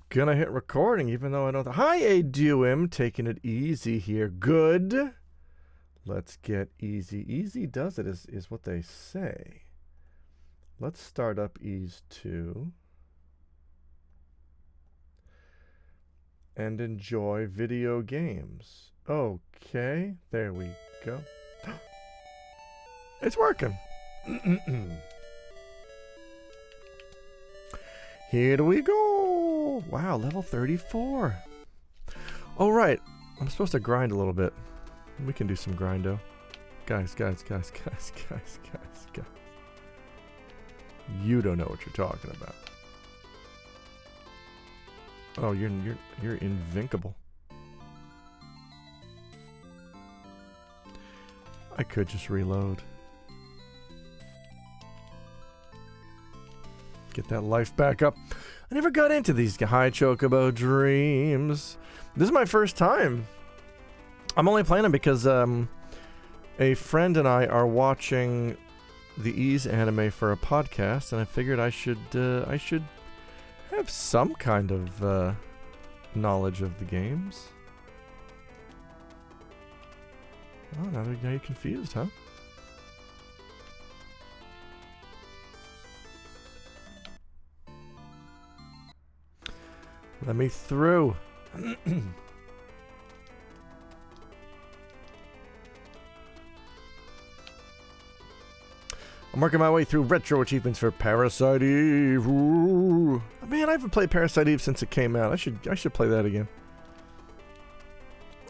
gonna hit recording, even though I know the I&II, taking it easy here. Good. Let's get easy. Easy does it is what they say. Let's start up ease 2 and enjoy video games. Okay, there we go. It's working. Here we go. Wow, level 34. Oh, right. I'm supposed to grind a little bit. We can do some grindo. Guys. You don't know what you're talking about. Oh, you're invincible. I could just reload. Get that life back up. I never got into these high chocobo dreams. This is my first time. I'm only playing them because a friend and I are watching the Ease anime for a podcast, and I figured I should have some kind of knowledge of the games. Oh, now you're confused, huh? Let me through. I'm working my way through retro achievements for Parasite Eve. Ooh. Man, I haven't played Parasite Eve since it came out. I should play that again.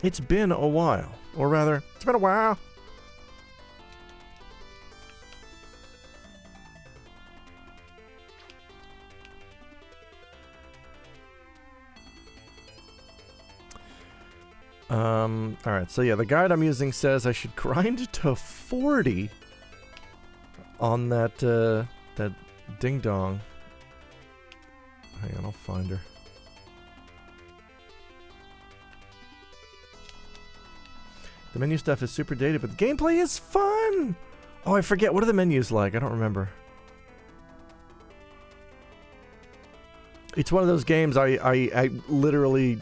It's been a while. Or rather, it's been a while. Alright, so yeah, the guide I'm using says I should grind to 40 on that ding dong. Hang on, I'll find her. The menu stuff is super dated, but the gameplay is fun! Oh, I forget, what are the menus like? I don't remember. It's one of those games I literally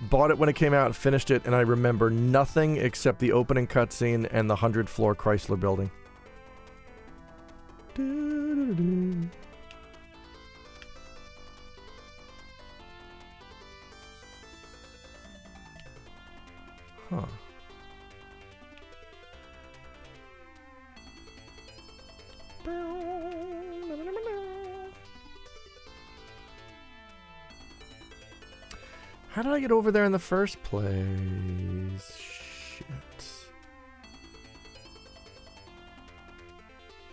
bought it when it came out, finished it, and I remember nothing except the opening cutscene and the 100-floor Chrysler building. Huh. How did I get over there in the first place? Shit.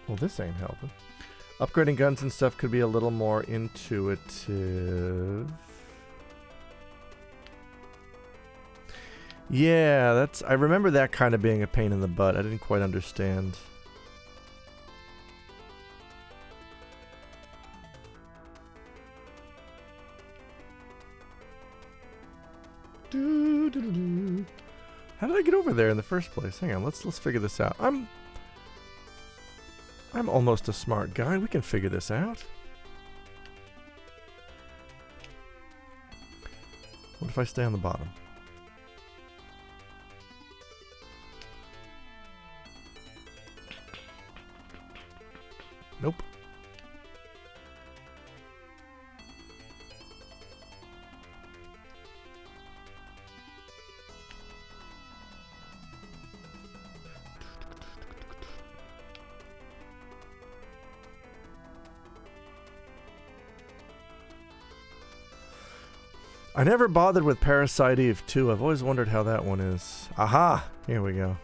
Well, this ain't helping. Upgrading guns and stuff could be a little more intuitive. Yeah, I remember that kind of being a pain in the butt. I didn't quite understand. How did I get over there in the first place? Hang on, let's figure this out. I'm almost a smart guy. We can figure this out. What if I stay on the bottom? Nope. I never bothered with Parasite Eve 2. I've always wondered how that one is. Aha! Here we go.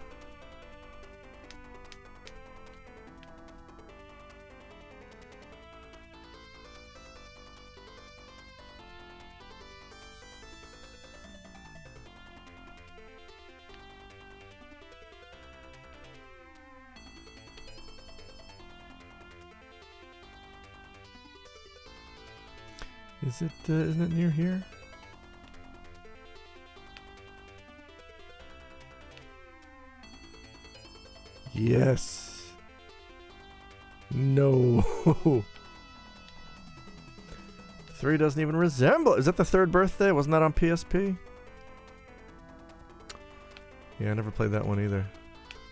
Isn't it near here? Yes. No. 3 doesn't even resemble. Is that the third birthday? Wasn't that on PSP? Yeah, I never played that one either.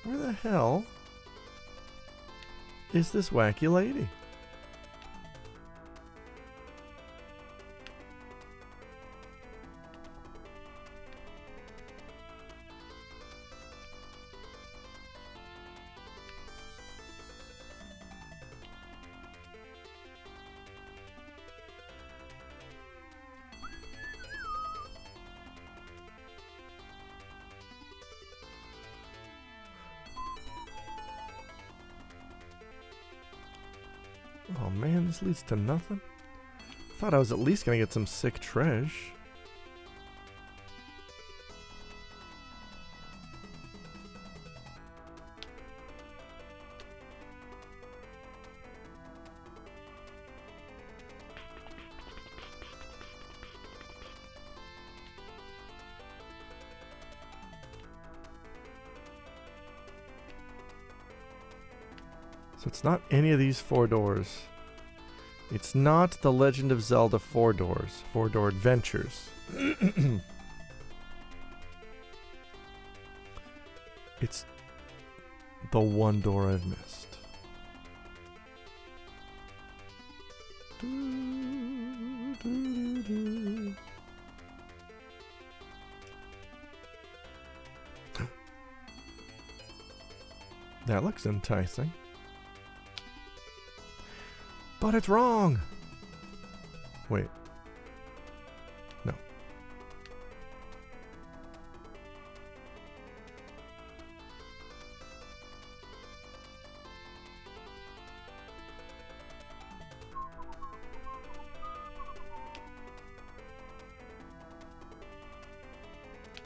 Where the hell is this wacky lady? Oh man, this leads to nothing. Thought I was at least gonna get some sick treasure. So it's not any of these 4 doors. It's not The Legend of Zelda 4 Doors. 4-Door Adventures. It's the one door I've missed. That looks enticing. But it's wrong. Wait. No.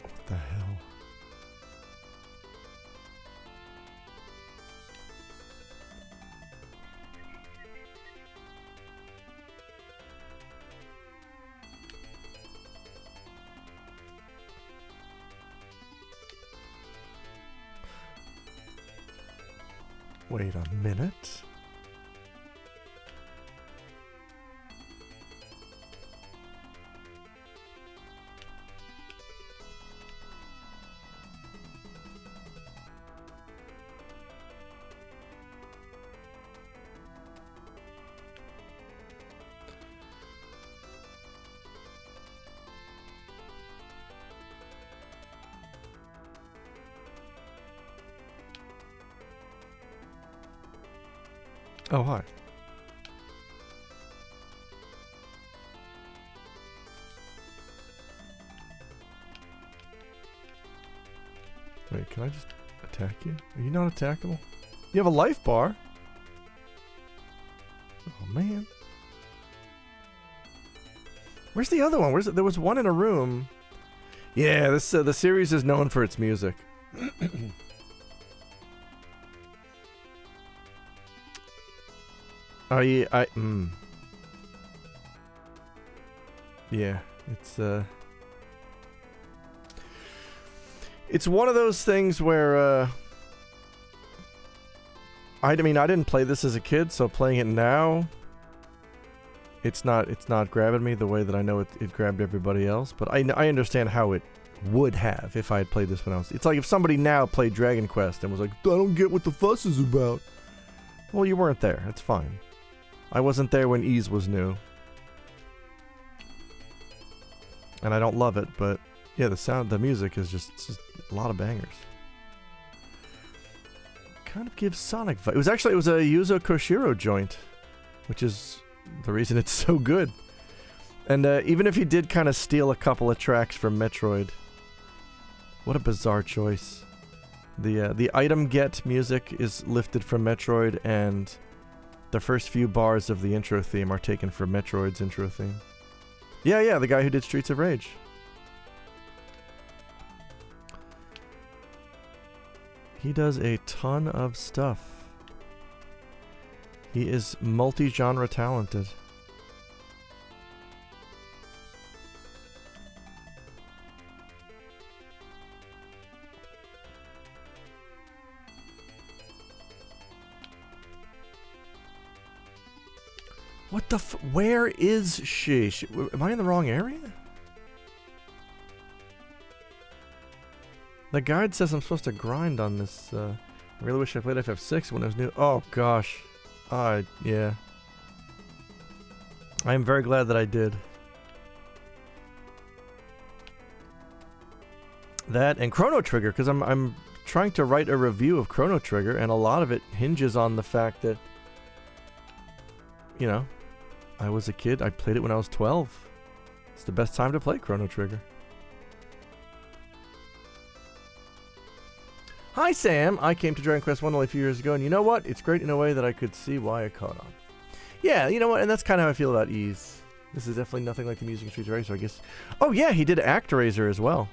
What the hell? Wait a minute. Oh, hi. Wait, can I just attack you? Are you not attackable? You have a life bar? Oh, man. Where's the other one? Where's it? There was one in a room. Yeah, this the series is known for its music. Oh yeah, yeah, it's one of those things where I mean I didn't play this as a kid, so playing it now it's not grabbing me the way that I know it grabbed everybody else, but I understand how it would have if I had played this when I was. It's like if somebody now played Dragon Quest and was like, I don't get what the fuss is about. Well, you weren't there. It's fine. I wasn't there when Ys was new. And I don't love it, but yeah, the music is just a lot of bangers. Kind of gives Sonic vibe. It was a Yuzo Koshiro joint, which is the reason it's so good. And even if he did kind of steal a couple of tracks from Metroid, what a bizarre choice. The item get music is lifted from Metroid, and the first few bars of the intro theme are taken from Metroid's intro theme. Yeah, the guy who did Streets of Rage. He does a ton of stuff. He is multi-genre talented. What the where is she? Am I in the wrong area? The guide says I'm supposed to grind on this. I really wish I played FF6 when it was new. Oh gosh. Yeah. I am very glad that I did. That and Chrono Trigger, because I'm trying to write a review of Chrono Trigger, and a lot of it hinges on the fact that, you know, I was a kid. I played it when I was 12. It's the best time to play Chrono Trigger. Hi Sam, I came to Dragon Quest 1 only a few years ago, and you know what? It's great in a way that I could see why I caught on. Yeah, you know what? And that's kind of how I feel about Ys. This is definitely nothing like the music in Streets of Rage, so I guess... Oh yeah, he did ActRaiser as well.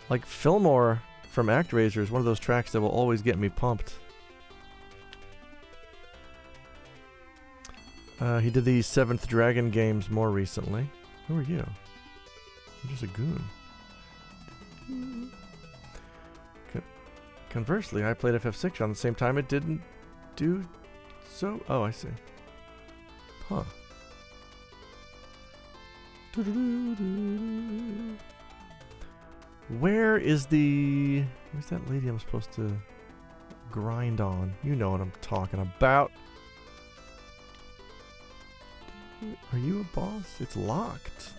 Like, Fillmore from ActRaiser is one of those tracks that will always get me pumped. He did the 7th Dragon games more recently. Who are you? You're just a goon. Conversely, I played FF6 on the same time it didn't do so. Oh, I see. Huh. Where's that lady I'm supposed to grind on? You know what I'm talking about. Are you a boss? It's locked.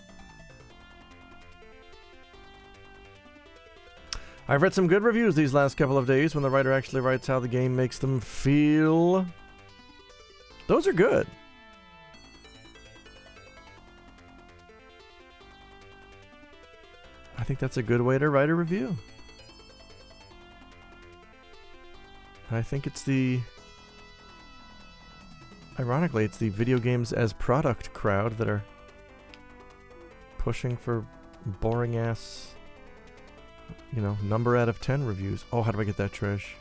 I've read some good reviews these last couple of days when the writer actually writes how the game makes them feel. Those are good. I think that's a good way to write a review. And I think it's ironically, it's the video games as product crowd that are pushing for boring ass, you know, number out of 10 reviews. Oh, how do I get that treasure?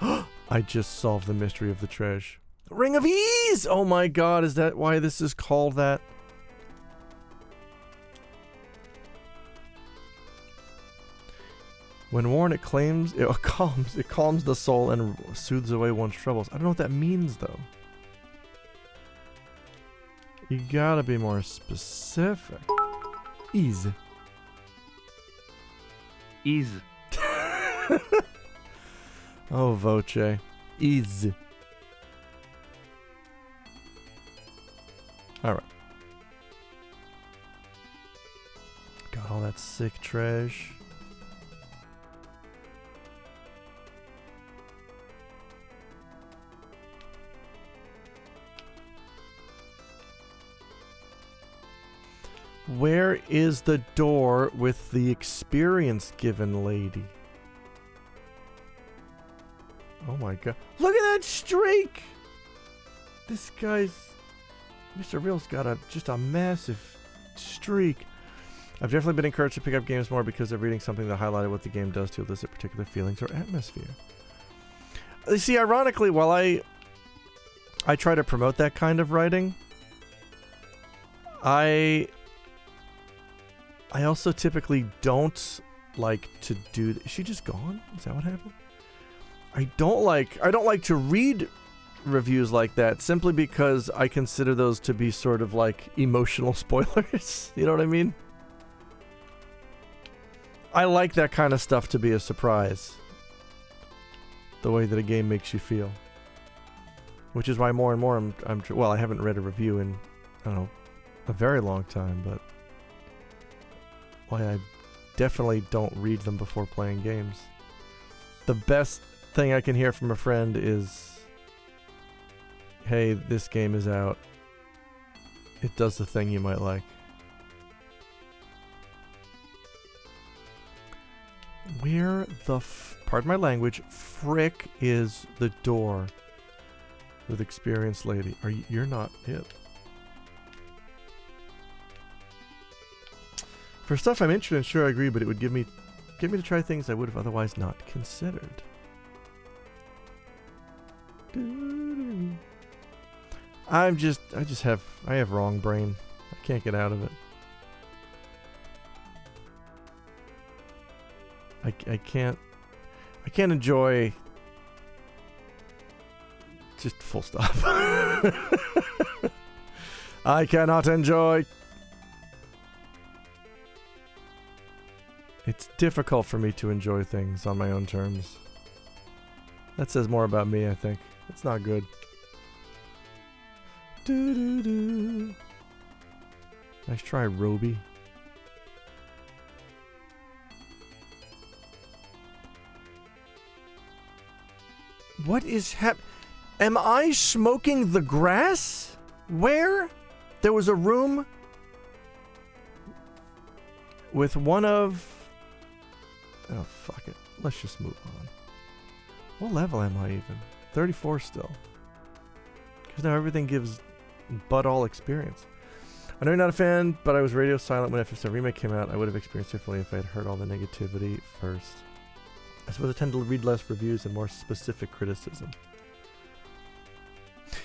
I just solved the mystery of the treasure. Ring of Ys! Oh my god, is that why this is called that? When worn, it calms the soul and soothes away one's troubles. I don't know what that means, though. You gotta be more specific. Ys. Ys. Oh, Voce. Ys. Alright. Got all that sick trash. Where is the door with the experience given lady? Oh my god. Look at that streak! This guy's... Mr. Real's got just a massive streak. I've definitely been encouraged to pick up games more because of reading something that highlighted what the game does to elicit particular feelings or atmosphere. You see, ironically, while I try to promote that kind of writing, I also typically don't like to do... Is she just gone? Is that what happened? I don't like to read reviews like that simply because I consider those to be sort of like emotional spoilers. You know what I mean? I like that kind of stuff to be a surprise. The way that a game makes you feel. Which is why more and more well, I haven't read a review in, I don't know, a very long time, but why I definitely don't read them before playing games. The best thing I can hear from a friend is, hey, this game is out. It does the thing you might like. Where the pardon my language, frick is the door with experienced lady? You're not it. For stuff I'm interested in, sure I agree, but it would get me to try things I would have otherwise not considered. I have wrong brain. I can't get out of it. I can't enjoy Just full stop. I cannot enjoy. It's difficult for me to enjoy things on my own terms. That says more about me, I think. It's not good. Doo-doo-doo. Nice try, Roby. What is Am I smoking the grass? Where? There was a room with one of... Oh, fuck it. Let's just move on. What level am I even? 34 still. Because now everything gives but all experience. I know you're not a fan, but I was radio silent when FF7 Remake came out. I would have experienced it differently if I had heard all the negativity first. I suppose I tend to read less reviews and more specific criticism.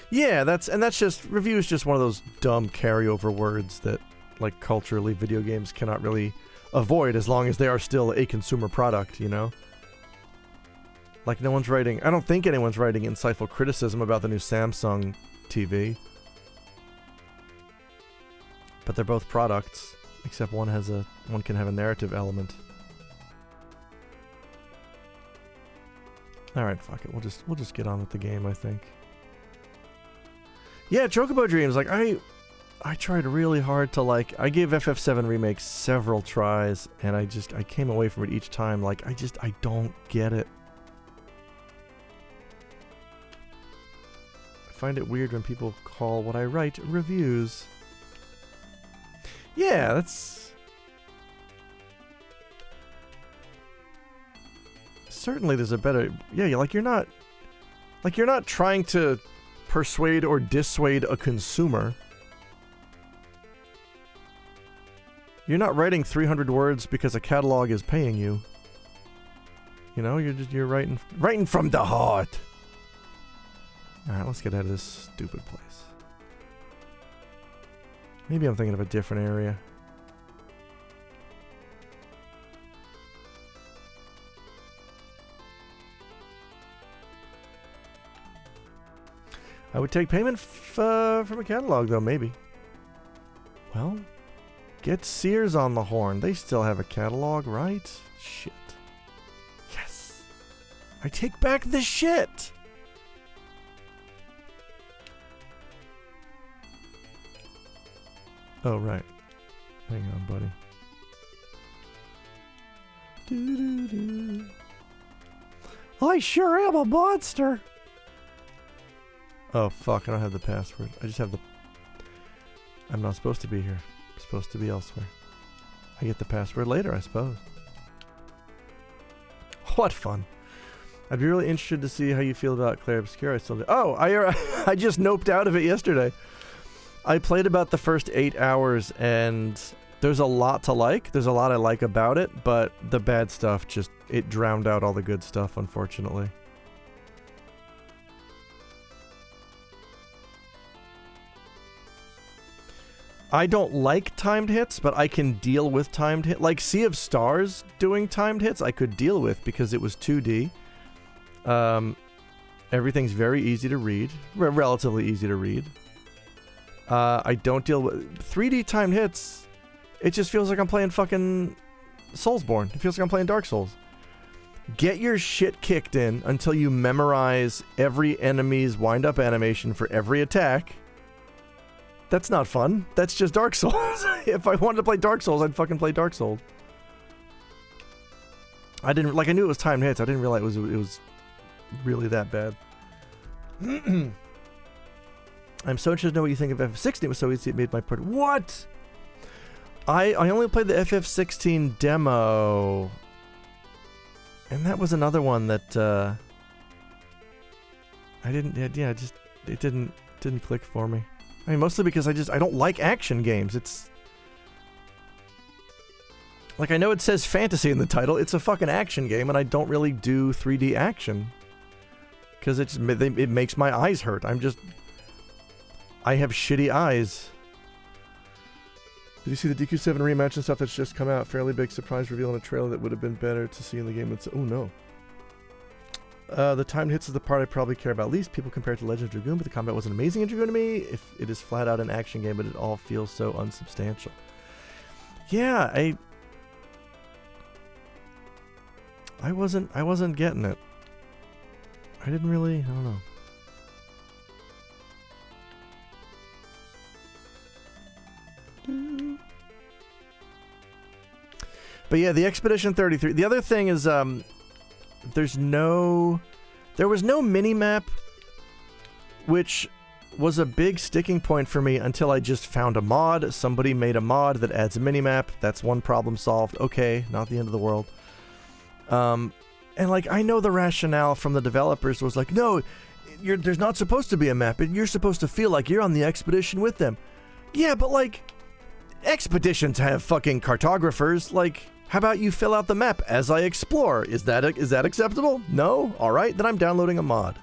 Yeah, that's just... Review is just one of those dumb carryover words that, like, culturally video games cannot really avoid as long as they are still a consumer product, you know? Like, no one's writing... I don't think anyone's writing insightful criticism about the new Samsung TV. But they're both products, except one can have a narrative element. Alright, fuck it. We'll just get on with the game, I think. Yeah, Chocobo Dreams, like, I tried really hard to, like... I gave FF7 Remake several tries, and I came away from it each time, like, I don't get it. I find it weird when people call what I write reviews. Yeah, that's... Certainly there's a better... Yeah, you're not trying to persuade or dissuade a consumer. You're not writing 300 words because a catalog is paying you. You know, you're writing from the heart. Alright, let's get out of this stupid place. Maybe I'm thinking of a different area. I would take payment from a catalog, though, maybe. Well, get Sears on the horn. They still have a catalog, right? Shit. Yes! I take back the shit! Oh, right. Hang on, buddy. Doo-doo-doo. I sure am a monster! Oh, fuck, I don't have the password. I just have the... I'm not supposed to be here. I'm supposed to be elsewhere. I get the password later, I suppose. What fun. I'd be really interested to see how you feel about Claire Obscura. I still do. Oh, I just noped out of it yesterday. I played about the first 8 hours, and there's a lot to like. There's a lot I like about it, but the bad stuff just... It drowned out all the good stuff, unfortunately. I don't like timed hits, but I can deal with timed hits. Like Sea of Stars doing timed hits, I could deal with because it was 2D. Everything's very easy to read. Relatively easy to read. I don't deal with... 3D timed hits, it just feels like I'm playing fucking Soulsborne. It feels like I'm playing Dark Souls. Get your shit kicked in until you memorize every enemy's wind-up animation for every attack. That's not fun. That's just Dark Souls. If I wanted to play Dark Souls, I'd fucking play Dark Souls. I didn't... Like, I knew it was timed hits. I didn't realize it was really that bad. I'm so interested to know what you think of FF16. It was so easy it made my part... What?! I only played the FF16 demo. And that was another one that, I didn't... Yeah, just... It didn't click for me. I mean, mostly because I don't like action games. It's... Like, I know it says fantasy in the title. It's a fucking action game, and I don't really do 3D action. Because it makes my eyes hurt. I have shitty eyes. Did you see the DQ7 rematch and stuff that's just come out? Fairly big surprise reveal in a trailer that would have been better to see in the game. Oh, no. The time hits is the part I probably care about least. People compare it to Legend of Dragoon, but the combat wasn't amazing in Dragoon to me. If it is flat out an action game, but it all feels so unsubstantial. Yeah, I wasn't getting it. I didn't really, I don't know. But yeah, the Expedition 33. The other thing is, there was no mini-map, which was a big sticking point for me until I just found a mod. Somebody made a mod that adds a mini-map. That's one problem solved. Okay, not the end of the world. And like, I know the rationale from the developers was like, no, there's not supposed to be a map. You're supposed to feel like you're on the expedition with them. Yeah, but like, expeditions have fucking cartographers. Like, how about you fill out the map as I explore? Is that acceptable? No? Alright, then I'm downloading a mod.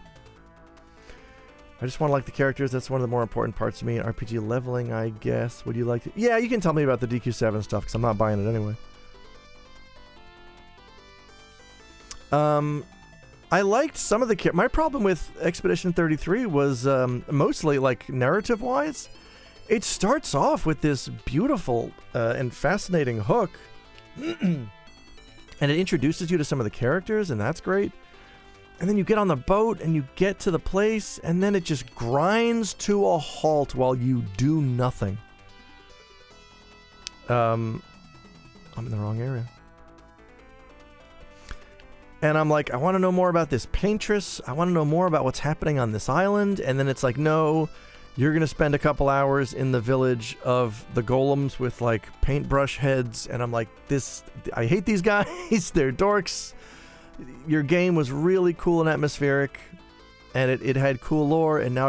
I just want to like the characters. That's one of the more important parts to me. RPG leveling, I guess. Would you like to? Yeah, you can tell me about the DQ7 stuff, because I'm not buying it anyway. I liked some of the... My problem with Expedition 33 was mostly, like, narrative-wise. It starts off with this beautiful and fascinating hook. And it introduces you to some of the characters, and that's great. And then you get on the boat, and you get to the place, and then it just grinds to a halt while you do nothing. I'm in the wrong area. And I'm like, I want to know more about this paintress. I want to know more about what's happening on this island. And then it's like, no, you're going to spend a couple hours in the village of the golems with like paintbrush heads. And I'm like, I hate these guys. They're dorks. Your game was really cool and atmospheric. And it had cool lore. And now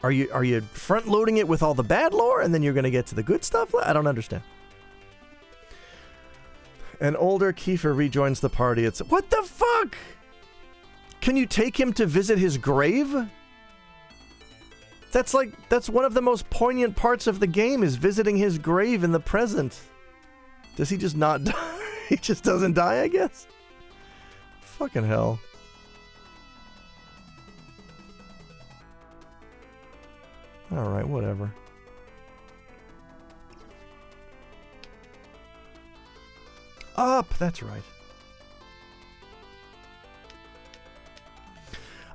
are you front loading it with all the bad lore? And then you're going to get to the good stuff? I don't understand. An older Kiefer rejoins the party. It's, what the fuck? Can you take him to visit his grave? That's one of the most poignant parts of the game, is visiting his grave in the present. Does he just not die? He just doesn't die, I guess? Fucking hell. Alright, whatever. Up, that's right.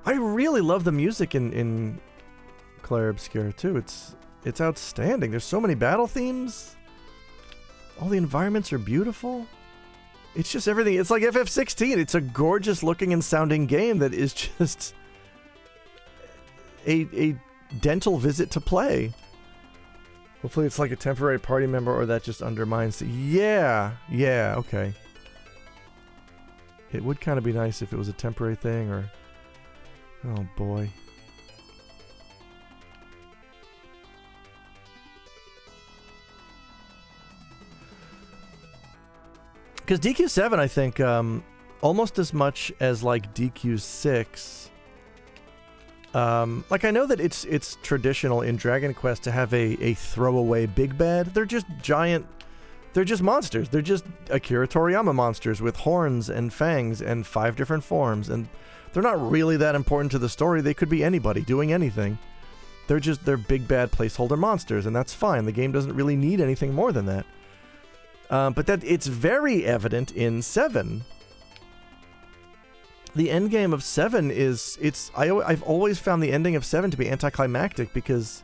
I really love the music in Clair Obscure too. It's outstanding. There's so many battle themes. All the environments are beautiful. It's just everything. It's like FF16. It's a gorgeous looking and sounding game that is just a dental visit to play. Hopefully it's like a temporary party member, or that just undermines... Yeah, okay. It would kind of be nice if it was a temporary thing, or... Oh, boy. Because DQ7, I think, almost as much as, like, DQ6... like, I know that it's traditional in Dragon Quest to have a throwaway big bad. They're just giant... They're just monsters. They're just Akira Toriyama monsters with horns and fangs and 5 different forms. And they're not really that important to the story. They could be anybody doing anything. They're big bad placeholder monsters, and that's fine. The game doesn't really need anything more than that. But that it's very evident in 7. The endgame of 7 is... I've always found the ending of 7 to be anticlimactic, because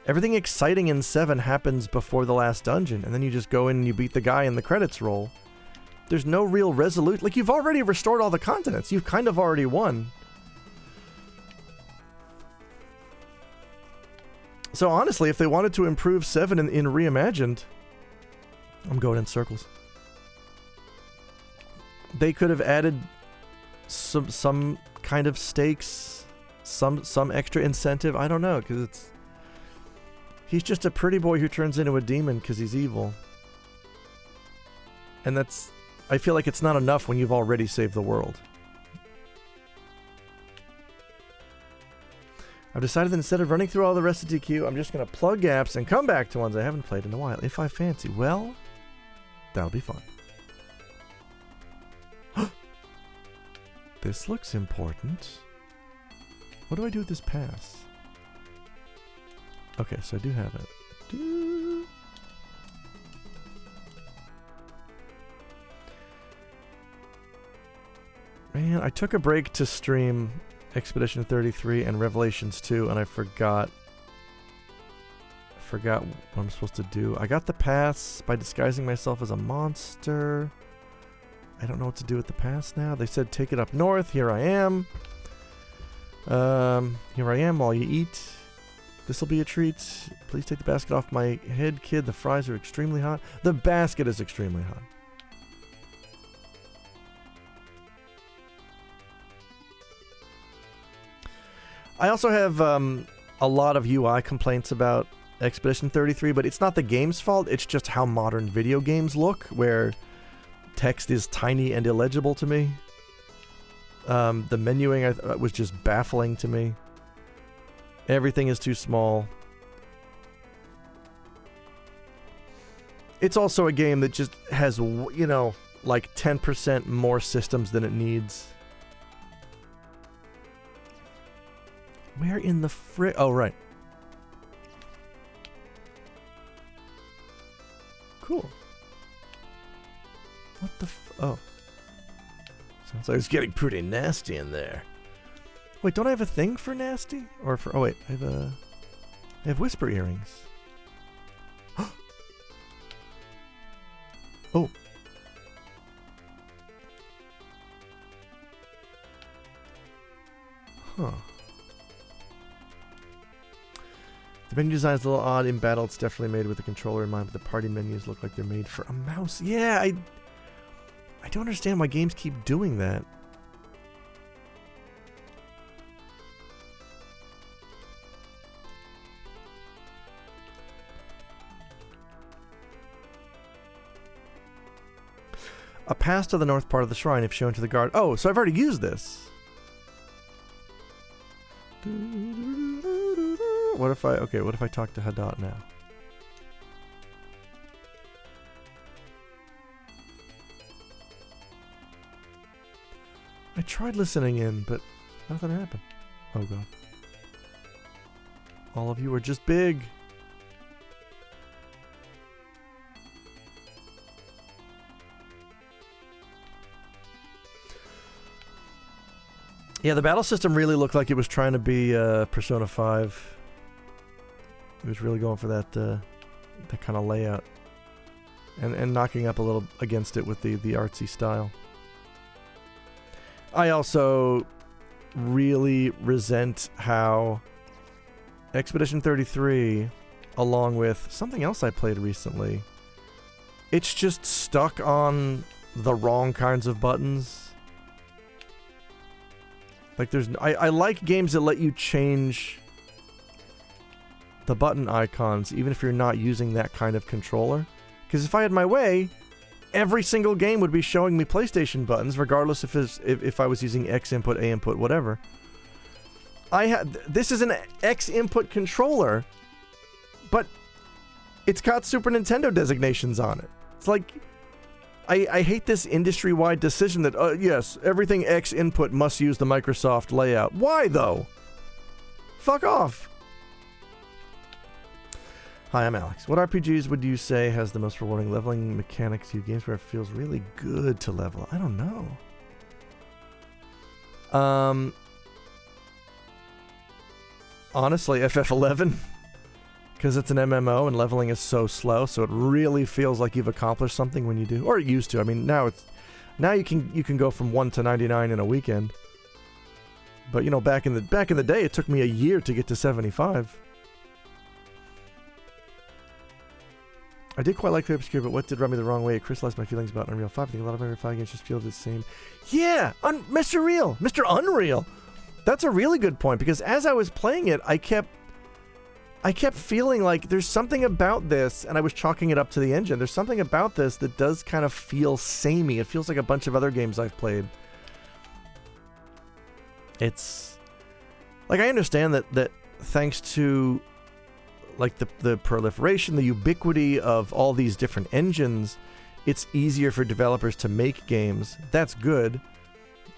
everything exciting in 7 happens before the last dungeon, and then you just go in and you beat the guy and the credits roll. There's no real resolution. Like, you've already restored all the continents. You've kind of already won. So honestly, if they wanted to improve 7 in Reimagined... I'm going in circles. They could have added... some kind of stakes, some extra incentive. I don't know, because he's just a pretty boy who turns into a demon because he's evil, and I feel like it's not enough when you've already saved the world. I've decided that instead of running through all the rest of DQ, I'm just going to plug gaps and come back to ones I haven't played in a while, if I fancy. Well, that'll be fun. This looks important. What do I do with this pass? Okay, so I do have it. Man, I took a break to stream Expedition 33 and Revelations 2, and I forgot what I'm supposed to do. I got the pass by disguising myself as a monster. I don't know what to do with the pass now. They said take it up north. Here I am. Here I am while you eat. This'll be a treat. Please take the basket off my head, kid. The fries are extremely hot. The basket is extremely hot. I also have a lot of UI complaints about Expedition 33, but it's not the game's fault. It's just how modern video games look, where text is tiny and illegible to me. The menuing was just baffling to me. Everything is too small. It's also a game that just has, you know, like 10% more systems than it needs. Where in the frick? Oh, right. Cool. What the oh. Sounds like it's getting pretty nasty in there. Wait, don't I have a thing for nasty? Or for... Oh, wait. I have whisper earrings. Oh. Huh. The menu design is a little odd. In battle, it's definitely made with the controller in mind, but the party menus look like they're made for a mouse. Yeah, I don't understand why games keep doing that. A pass to the north part of the shrine if shown to the guard. Oh, so I've already used this. What if I talk to Hadot now? I tried listening in, but nothing happened. Oh god. All of you are just big. Yeah, the battle system really looked like it was trying to be Persona 5. It was really going for that kind of layout, and knocking up a little against it with the artsy style. I also really resent how Expedition 33, along with something else I played recently, it's just stuck on the wrong kinds of buttons. Like I like games that let you change the button icons even if you're not using that kind of controller. Because if I had my way, every single game would be showing me PlayStation buttons, regardless if I was using X input, A input, whatever. This is an X input controller, but it's got Super Nintendo designations on it. It's like, I hate this industry-wide decision that, yes, everything X input must use the Microsoft layout. Why, though? Fuck off. Hi, I'm Alex. What RPGs would you say has the most rewarding leveling mechanics to you? Games where it feels really good to level? I don't know. Honestly, FF11. Because it's an MMO and leveling is so slow, so it really feels like you've accomplished something when you do. Or it used to. I mean, now you can go from 1 to 99 in a weekend. But you know, back in the day, it took me a year to get to 75. I did quite like the Obscure, but what did rub me the wrong way? It crystallized my feelings about Unreal 5. I think a lot of Unreal 5 games just feel the same. Yeah, Mr. Unreal. That's a really good point, because as I was playing it, I kept feeling like there's something about this, and I was chalking it up to the engine. There's something about this that does kind of feel samey. It feels like a bunch of other games I've played. It's like, I understand that thanks to like the proliferation, the ubiquity of all these different engines, it's easier for developers to make games. That's good.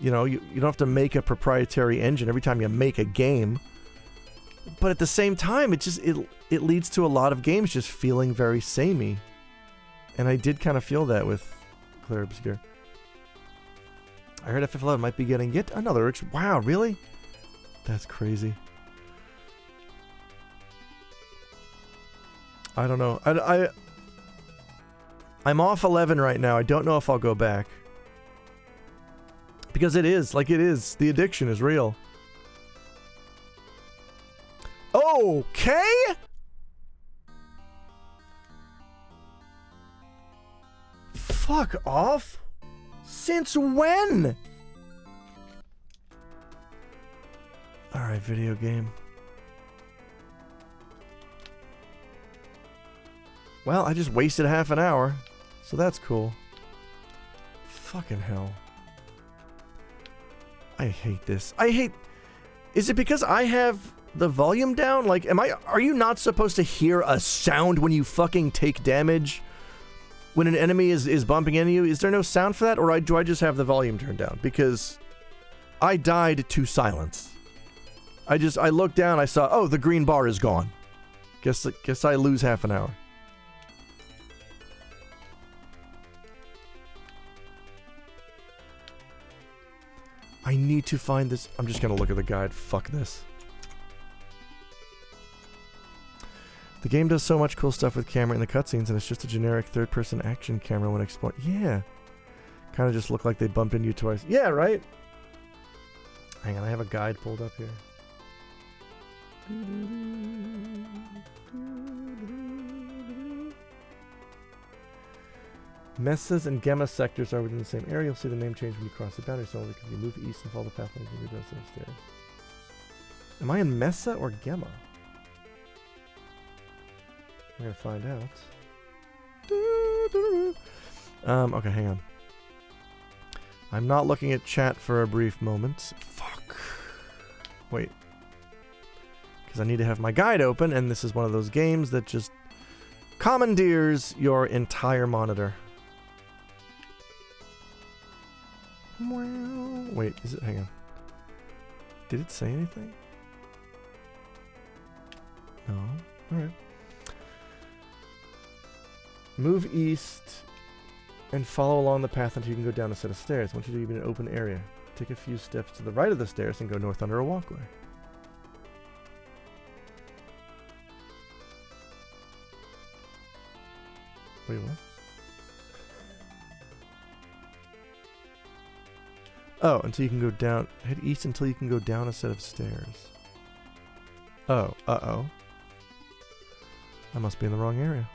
You know, you don't have to make a proprietary engine every time you make a game. But at the same time, it leads to a lot of games just feeling very samey. And I did kind of feel that with Clear Obscure. I heard FF11 might be getting yet another... Wow, really? That's crazy. I don't know. I'm off 11 right now. I don't know if I'll go back. Because it is. Like, it is. The addiction is real. Okay? Fuck off. Since when? Alright, video game. Well, I just wasted half an hour, so that's cool. Fucking hell. I hate this. Is it because I have the volume down? Like, are you not supposed to hear a sound when you fucking take damage? When an enemy is bumping into you? Is there no sound for that? Or do I just have the volume turned down? Because I died to silence. I looked down, I saw, oh, the green bar is gone. Guess I lose half an hour. I need to find this. I'm just gonna look at the guide. Fuck this. The game does so much cool stuff with camera in the cutscenes, and it's just a generic third-person action camera when exploring. Yeah. Kind of just look like they bumped into you twice. Yeah, right? Hang on, I have a guide pulled up here. Messa's and Gemma sectors are within the same area. You'll see the name change when you cross the boundary, so if you move east and follow the path you can go down the stairs. Am I in Mesa or Gemma? I'm gonna find out. Okay, hang on. I'm not looking at chat for a brief moment. Fuck. Wait. Because I need to have my guide open, and this is one of those games that just commandeers your entire monitor. Wait, is it? Hang on. Did it say anything? No. Alright. Move east and follow along the path until you can go down a set of stairs. Once you do, you'll be in an open area. Take a few steps to the right of the stairs and go north under a walkway. Wait, what? Oh, until you can go down. Head east until you can go down a set of stairs. Oh, uh-oh. I must be in the wrong area.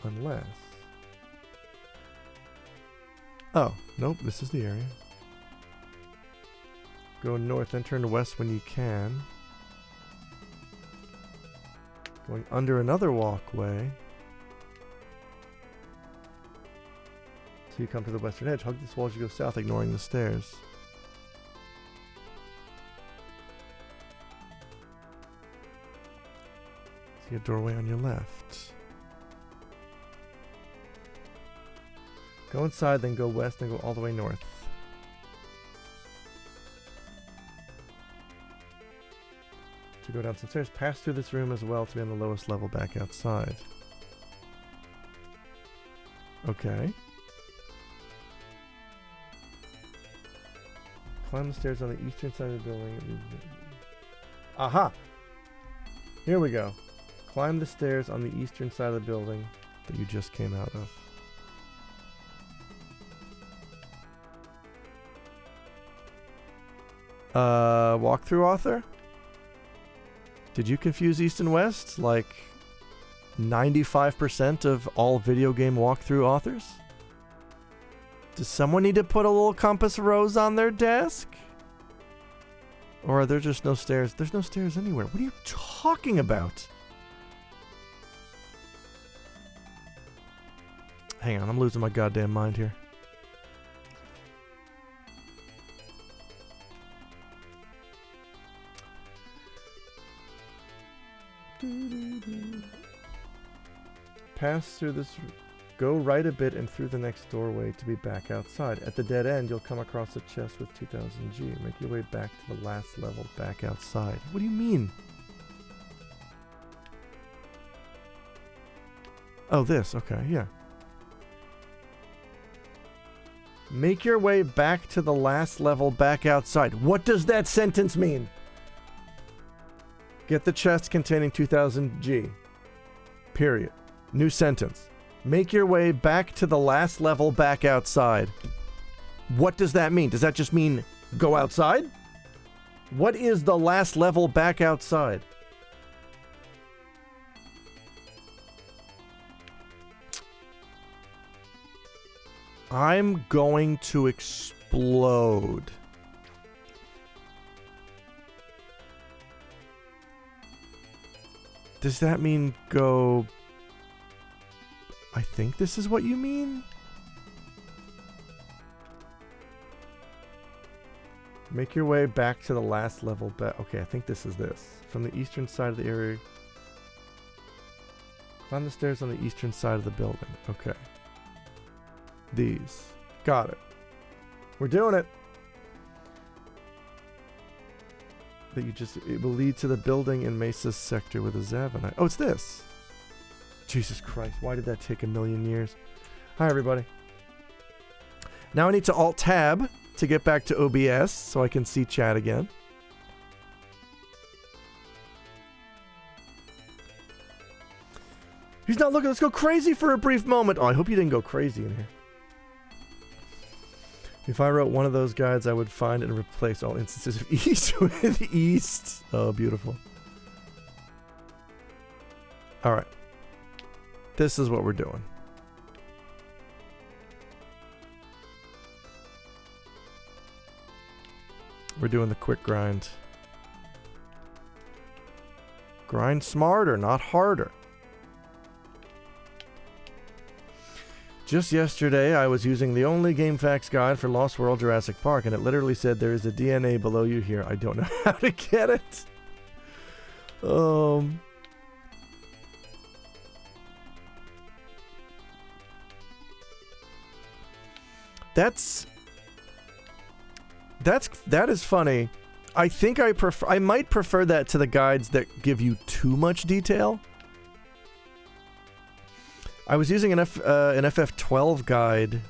Unless... Oh, nope, this is the area. Go north, then turn to west when you can. Going under another walkway. So you come to the western edge. Hug this wall as you go south, ignoring the stairs. See a doorway on your left. Go inside, then go west, then go all the way north. To go down some stairs, pass through this room as well to be on the lowest level back outside. Okay. Climb the stairs on the eastern side of the building. Aha! Here we go. Climb the stairs on the eastern side of the building that you just came out of. Walkthrough author? Did you confuse East and West? Like 95% of all video game walkthrough authors? Does someone need to put a little compass rose on their desk? Or are there just no stairs? There's no stairs anywhere. What are you talking about? Hang on, I'm losing my goddamn mind here. Pass through this... Go right a bit and through the next doorway to be back outside. At the dead end, you'll come across a chest with 2000 G. Make your way back to the last level back outside. What do you mean? Oh, this. Okay, yeah. Make your way back to the last level back outside. What does that sentence mean? Get the chest containing 2000 G. Period. New sentence. Make your way back to the last level back outside. What does that mean? Does that just mean go outside? What is the last level back outside? I'm going to explode. Does that mean go... I think this is what you mean? Make your way back to the last level back. Okay, I think this is this. From the eastern side of the area. Climb the stairs on the eastern side of the building. Okay. These. Got it. We're doing it. That you just... It will lead to the building in Mesa's sector with a Zavanite. Oh, it's this. Jesus Christ, why did that take a million years? Hi, everybody. Now I need to Alt-Tab to get back to OBS so I can see chat again. He's not looking. Let's go crazy for a brief moment. Oh, I hope you didn't go crazy in here. If I wrote one of those guides, I would find and replace all instances of East with East. Oh, beautiful. All right. This is what we're doing. We're doing the quick grind. Grind smarter, not harder. Just yesterday, I was using the only GameFAQs guide for Lost World Jurassic Park, and it literally said there is a DNA below you here. I don't know how to get it. That is funny. I think I might prefer that to the guides that give you too much detail. I was using an FF12 guide.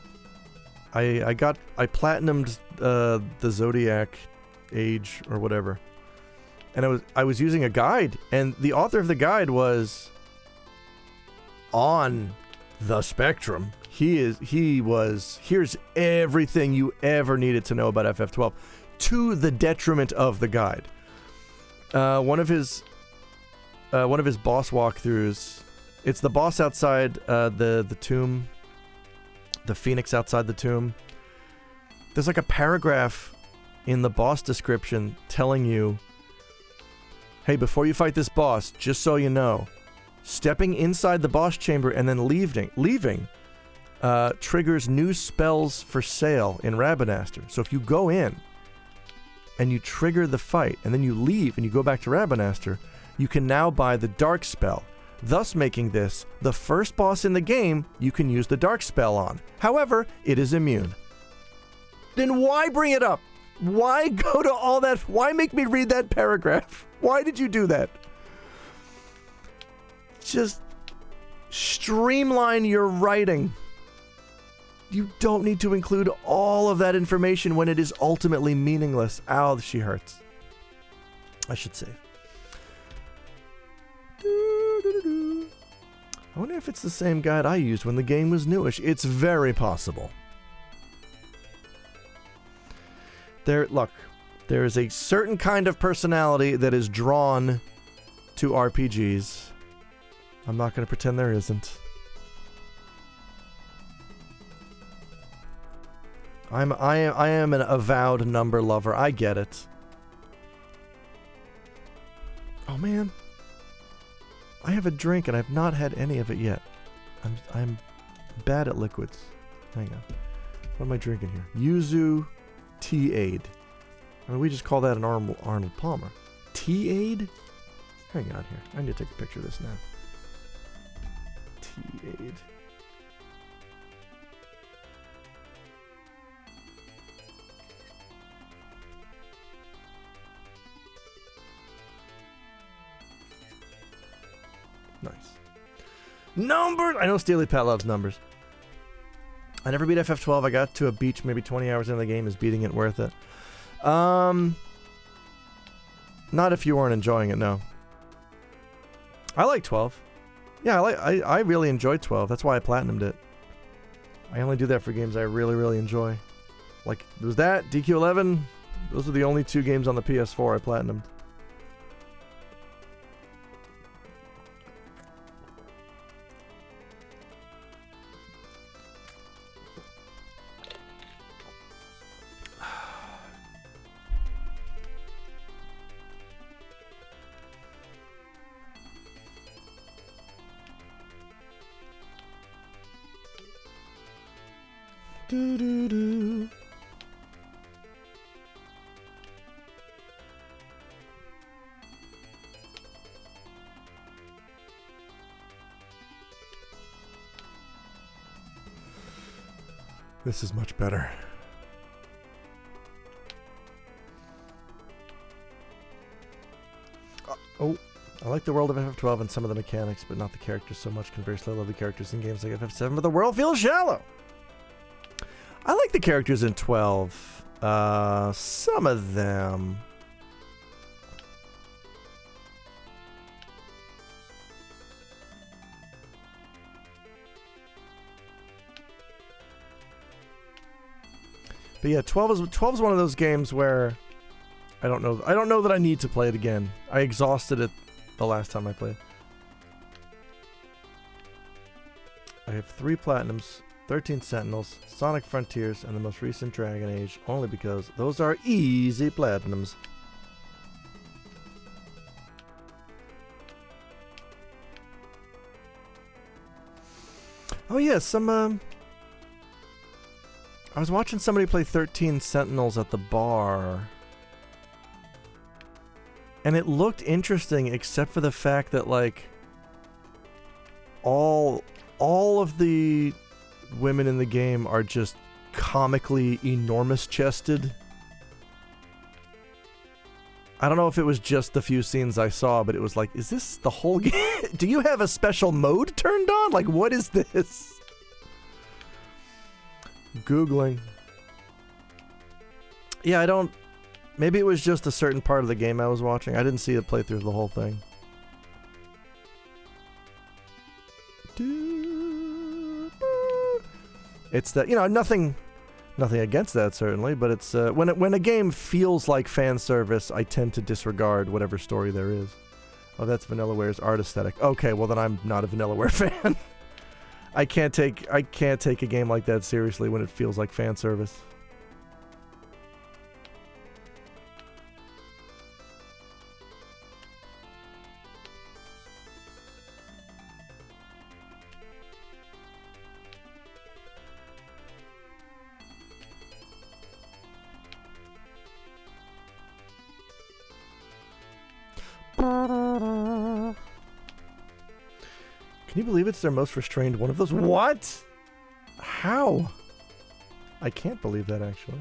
I platinumed the Zodiac Age or whatever. And I was using a guide, and the author of the guide was on the spectrum. Here's everything you ever needed to know about FF12 to the detriment of the guide. One of his boss walkthroughs, it's the boss outside the tomb, the phoenix outside the tomb. There's like a paragraph in the boss description telling you, hey, before you fight this boss, just so you know, stepping inside the boss chamber and then leaving triggers new spells for sale in Rabanastre. So if you go in and you trigger the fight and then you leave and you go back to Rabanastre, you can now buy the dark spell, thus making this the first boss in the game you can use the dark spell on. However, it is immune. Then why bring it up? Why go to all that? Why make me read that paragraph? Why did you do that? Just streamline your writing. You don't need to include all of that information when it is ultimately meaningless. Ow, she hurts. I should save. I wonder if it's the same guide I used when the game was newish. It's very possible. Look, there is a certain kind of personality that is drawn to RPGs. I'm not going to pretend there isn't. I am an avowed number lover. I get it. Oh man, I have a drink and I've not had any of it yet. I'm bad at liquids. Hang on. What am I drinking here? Yuzu Tea-Aid. I mean, we just call that an Arnold Palmer. Tea-Aid? Hang on here. I need to take a picture of this now. Tea-Aid. Numbers! I know Steely Pat loves numbers. I never beat FF12. I got to a beach maybe 20 hours into the game. Is beating it worth it? Not if you weren't enjoying it, no. I like 12. Yeah, I really enjoyed 12. That's why I platinumed it. I only do that for games I really, really enjoy. Like, was that DQ11? Those are the only 2 games on the PS4 I platinumed. Do-do-do. This is much better. Oh, I like the world of FF12 and some of the mechanics, but not the characters so much. Conversely, I love the characters in games like FF7, but the world feels shallow. I like the characters in 12. Some of them. But yeah, 12 is one of those games where I don't know that I need to play it again. I exhausted it the last time I played. I have 3 platinums, 13 Sentinels, Sonic Frontiers, and the most recent Dragon Age, only because those are easy platinums. Oh yeah, I was watching somebody play 13 Sentinels at the bar. And it looked interesting, except for the fact that, like, all of the women in the game are just comically enormous-chested. I don't know if it was just the few scenes I saw, but it was like, is this the whole game? Do you have a special mode turned on? Like, what is this? Googling. Yeah, I don't... Maybe it was just a certain part of the game I was watching. I didn't see it play through the whole thing. It's that, you know, nothing against that certainly, but it's when a game feels like fan service, I tend to disregard whatever story there is. Oh, that's Vanillaware's art aesthetic. Okay, well then I'm not a Vanillaware fan. I can't take a game like that seriously when it feels like fan service. Can you believe it's their most restrained one of those? What? How? I can't believe that, actually.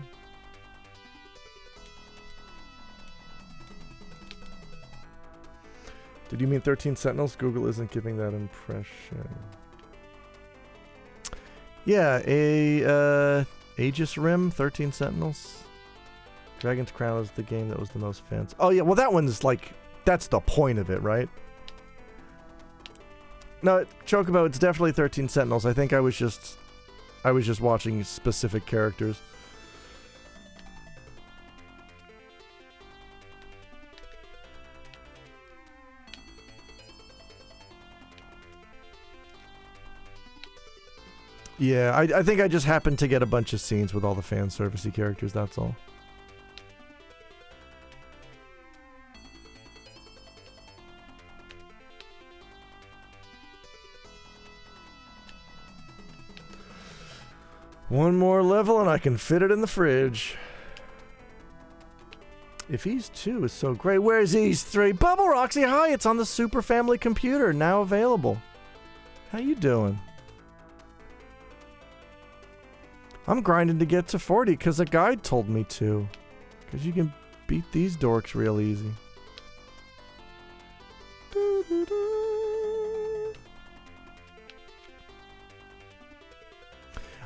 Did you mean 13 Sentinels? Google isn't giving that impression. Yeah, Aegis Rim, 13 Sentinels. Dragon's Crown is the game that was the most fans. Oh yeah, well that one's like, that's the point of it, right? No, Chocobo, it's definitely 13 Sentinels. I think I was just watching specific characters. Yeah, I think I just happened to get a bunch of scenes with all the fan servicey characters, that's all. One more level and I can fit it in the fridge. If Ease 2 is so great, where's Ease 3? Bubble Roxy, hi, it's on the Super Family computer, now available. How you doing? I'm grinding to get to 40 because a guide told me to. Because you can beat these dorks real easy.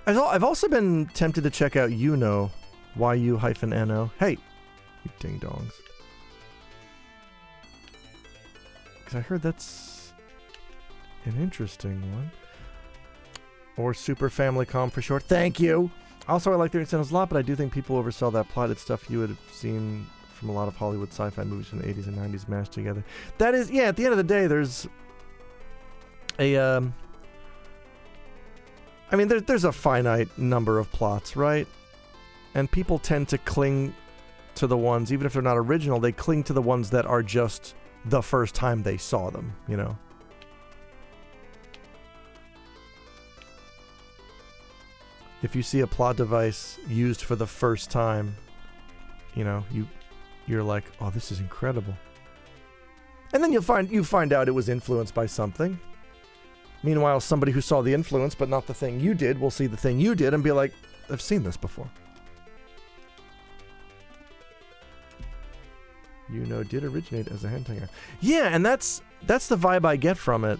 I've also been tempted to check out YU-NO, YU-NO. Hey, you ding-dongs. Because I heard that's an interesting one. Or Super Family Com for short. Thank you! Also, I like the incentives a lot, but I do think people oversaw that plot. It's stuff you would have seen from a lot of Hollywood sci-fi movies from the 80s and 90s mashed together. That is, yeah, at the end of the day, there's a, I mean, there's a finite number of plots, right? And people tend to cling to the ones, even if they're not original, they cling to the ones that are just the first time they saw them, you know? If you see a plot device used for the first time, you know, you're like, oh, this is incredible. And then you find out it was influenced by something. Meanwhile, somebody who saw the influence but not the thing you did will see the thing you did and be like, I've seen this before. YU-NO did originate as a hentai guy. Yeah, and that's the vibe I get from it.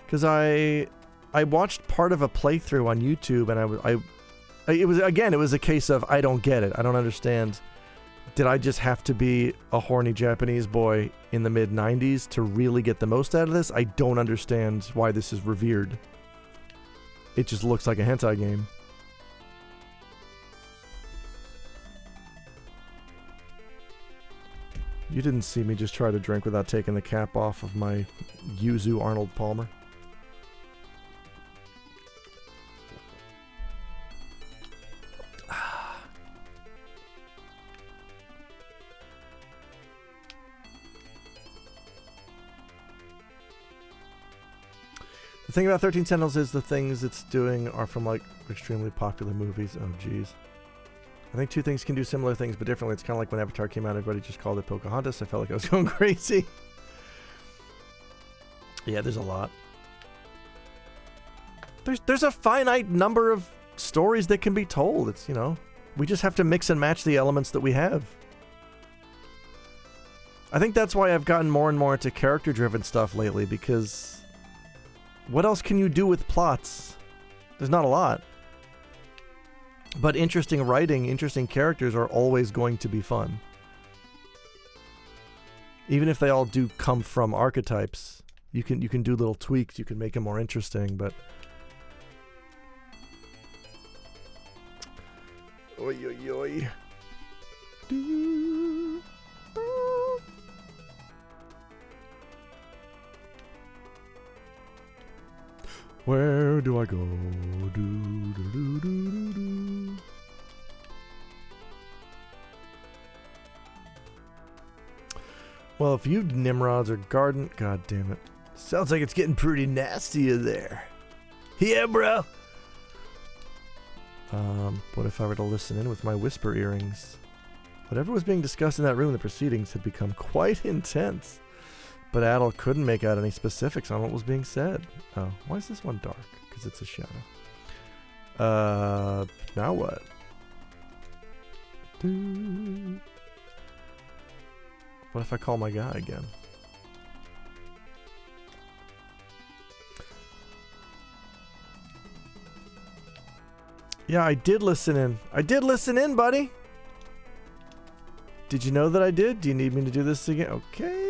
Because I watched part of a playthrough on YouTube, and it was a case of I don't get it. I don't understand. Did I just have to be a horny Japanese boy in the mid-90s to really get the most out of this? I don't understand why this is revered. It just looks like a hentai game. You didn't see me just try to drink without taking the cap off of my Yuzu Arnold Palmer. The thing about 13 Sentinels is the things it's doing are from, like, extremely popular movies. Oh, jeez. I think two things can do similar things, but differently. It's kind of like when Avatar came out, everybody just called it Pocahontas. I felt like I was going crazy. Yeah, there's a lot. There's a finite number of stories that can be told. It's, you know, we just have to mix and match the elements that we have. I think that's why I've gotten more and more into character-driven stuff lately, because what else can you do with plots? There's not a lot. But interesting writing, interesting characters are always going to be fun. Even if they all do come from archetypes, you can do little tweaks, you can make them more interesting, but oi oi oi. Where do I go? Well, if you Nimrods are garden... God damn it. Sounds like it's getting pretty nasty in there. Yeah, bro. What if I were to listen in with my whisper earrings? Whatever was being discussed in that room, the proceedings had become quite intense. But Adel couldn't make out any specifics on what was being said. Oh, why is this one dark? Because it's a shadow. Now what? What if I call my guy again? Yeah, I did listen in. I did listen in, buddy! Did you know that I did? Do you need me to do this again? Okay.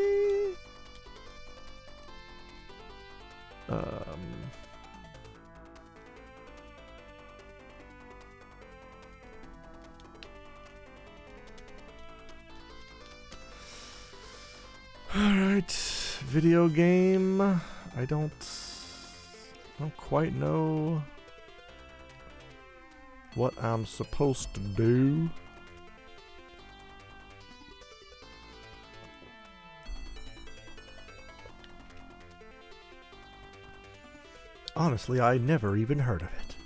Alright, video game. I don't quite know what I'm supposed to do. Honestly, I never even heard of it.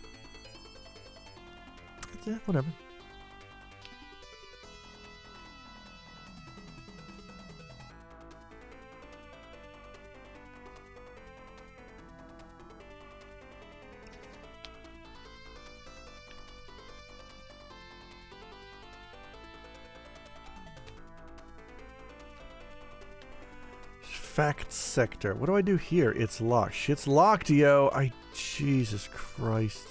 Yeah, whatever. artifact sector. What do I do here? It's locked. Shit's locked, yo. Jesus Christ.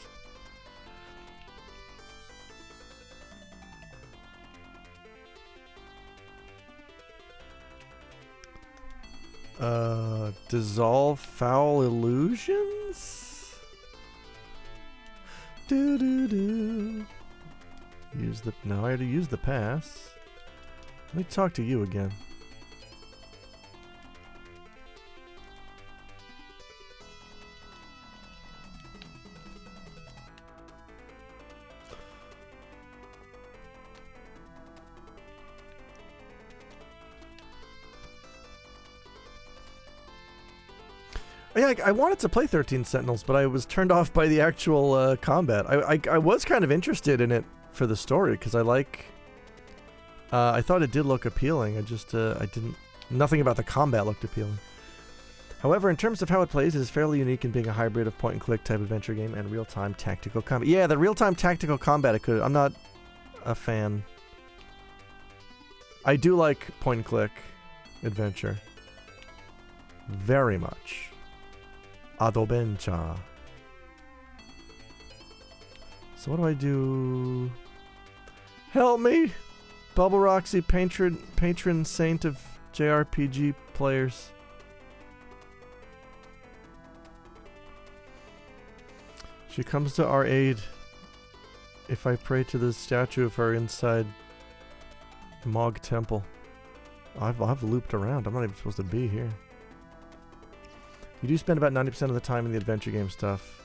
Dissolve foul illusions? Do. No, I had to use the pass. Let me talk to you again. Yeah, I wanted to play 13 Sentinels, but I was turned off by the actual combat. I was kind of interested in it for the story, because I like... I thought it did look appealing. I didn't... Nothing about the combat looked appealing. However, in terms of how it plays, it is fairly unique in being a hybrid of point-and-click type adventure game and real-time tactical combat. Yeah, the real-time tactical combat, I'm not a fan. I do like point-and-click adventure. Very much. Adobencha. So what do I do? Help me! Bubble Roxy, patron saint of JRPG players. She comes to our aid if I pray to the statue of her inside Mog Temple. I've looped around. I'm not even supposed to be here. You do spend about 90% of the time in the adventure game stuff.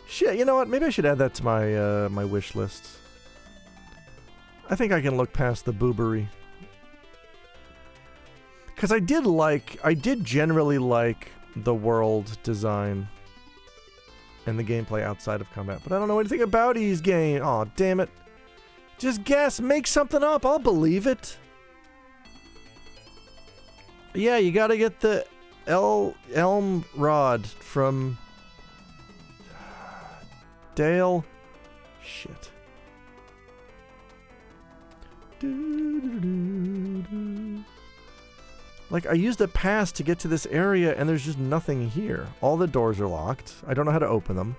Shit, you know what? Maybe I should add that to my my wish list. I think I can look past the boobery. Because I did generally like the world design and the gameplay outside of combat. But I don't know anything about his game. Aw, damn it. Just guess, make something up. I'll believe it. Yeah, you gotta get the elm rod from Dale. Shit. Like, I used a pass to get to this area and there's just nothing here. All the doors are locked. I don't know how to open them.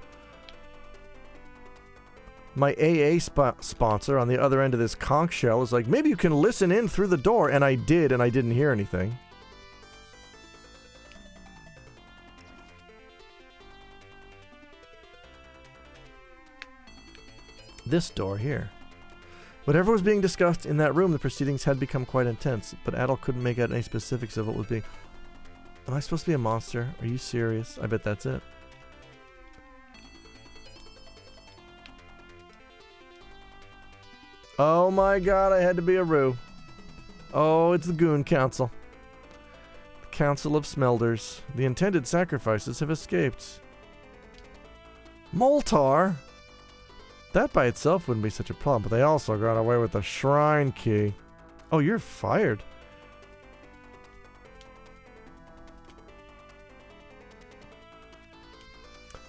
My AA sponsor on the other end of this conch shell is like, maybe you can listen in through the door, and I did, and I didn't hear anything. This door here. Whatever was being discussed in that room, the proceedings had become quite intense, but Adel couldn't make out any specifics of what was being... Am I supposed to be a monster? Are you serious? I bet that's it. Oh my god, I had to be a Roo. Oh, it's the Goon Council. The Council of Smelders. The intended sacrifices have escaped. Moltar? That by itself wouldn't be such a problem, but they also got away with the shrine key. Oh, you're fired.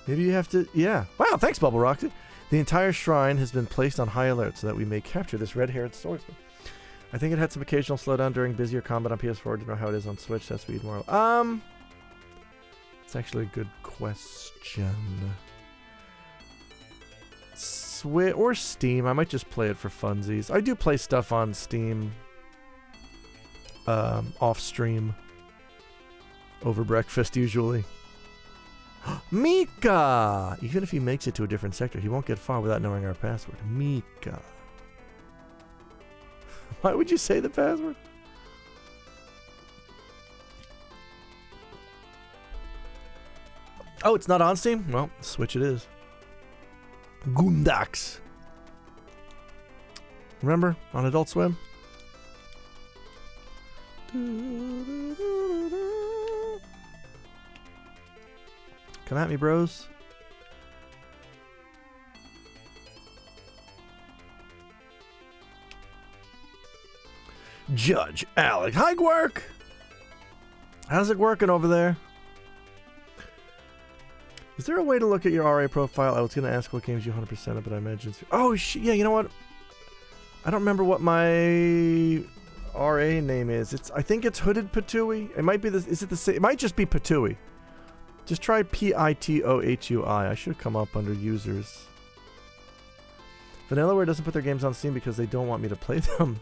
Maybe you have to... Yeah. Wow, thanks, Bubble Roxy. The entire shrine has been placed on high alert so that we may capture this red-haired swordsman. I think it had some occasional slowdown during busier combat on PS4. Do you know how it is on Switch? That's speed more. It's actually a good question. Switch or Steam. I might just play it for funsies. I do play stuff on Steam. Off stream. Over breakfast usually. Mika! Even if he makes it to a different sector, he won't get far without knowing our password. Mika. Why would you say the password? Oh, it's not on Steam? Well, Switch it is. Goondaks. Remember? On Adult Swim? Come at me, bros. Judge Alex. Hi, Gwerk! How's it working over there? Is there a way to look at your RA profile? I was going to ask what games you 100%ed, but I imagine... Oh, yeah, you know what? I don't remember what my RA name is. I think it's Hooded Patooey. It might be this. Is it the same? It might just be Patooey. Just try Pitouhui. I should come up under users. Vanillaware doesn't put their games on Steam because they don't want me to play them.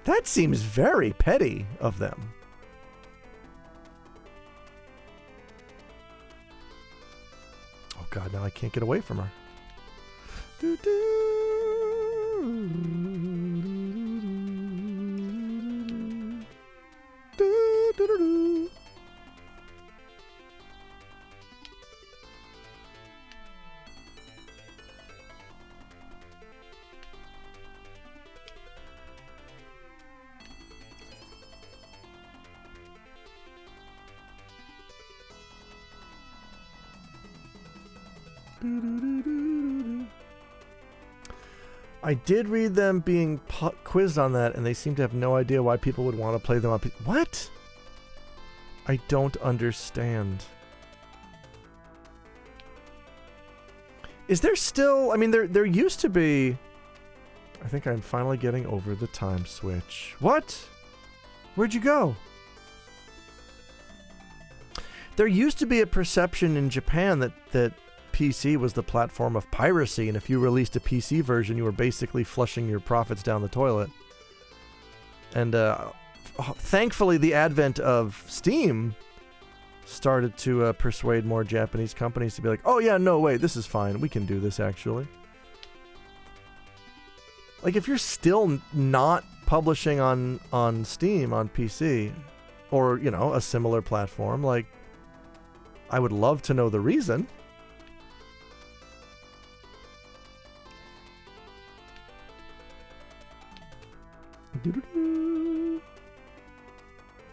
That seems very petty of them. Oh god, now I can't get away from her. I did read them being quizzed on that, and they seem to have no idea why people would want to play them on What? I don't understand. Is there still... I mean, there used to be... I think I'm finally getting over the time switch. What? Where'd you go? There used to be a perception in Japan that PC was the platform of piracy, and if you released a PC version, you were basically flushing your profits down the toilet. And thankfully, the advent of Steam started to persuade more Japanese companies to be like, oh yeah, no, wait, this is fine. We can do this, actually. Like, if you're still not publishing on Steam, on PC, or, you know, a similar platform, like, I would love to know the reason.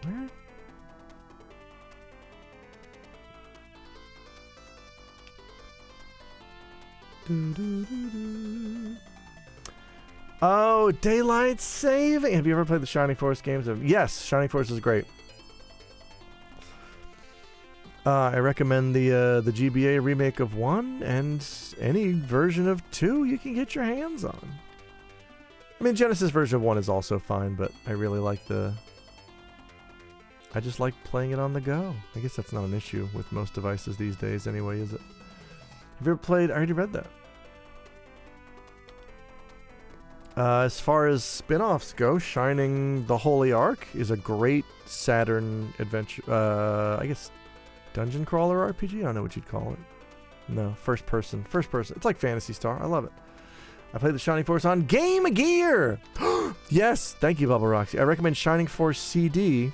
Where? Oh, daylight saving. Have you ever played the Shining Force games? Yes, Shining Force is great. I recommend the GBA remake of 1 and any version of 2 you can get your hands on. I mean, Genesis version of 1 is also fine, but I really like I just like playing it on the go. I guess that's not an issue with most devices these days anyway, is it? Have you ever played... I already read that. As far as spin-offs go, Shining the Holy Ark is a great Saturn adventure... I guess dungeon crawler RPG? I don't know what you'd call it. No, first person. First person. It's like Phantasy Star. I love it. I played the Shining Force on Game Gear! Yes! Thank you, Bubble Roxy. I recommend Shining Force CD,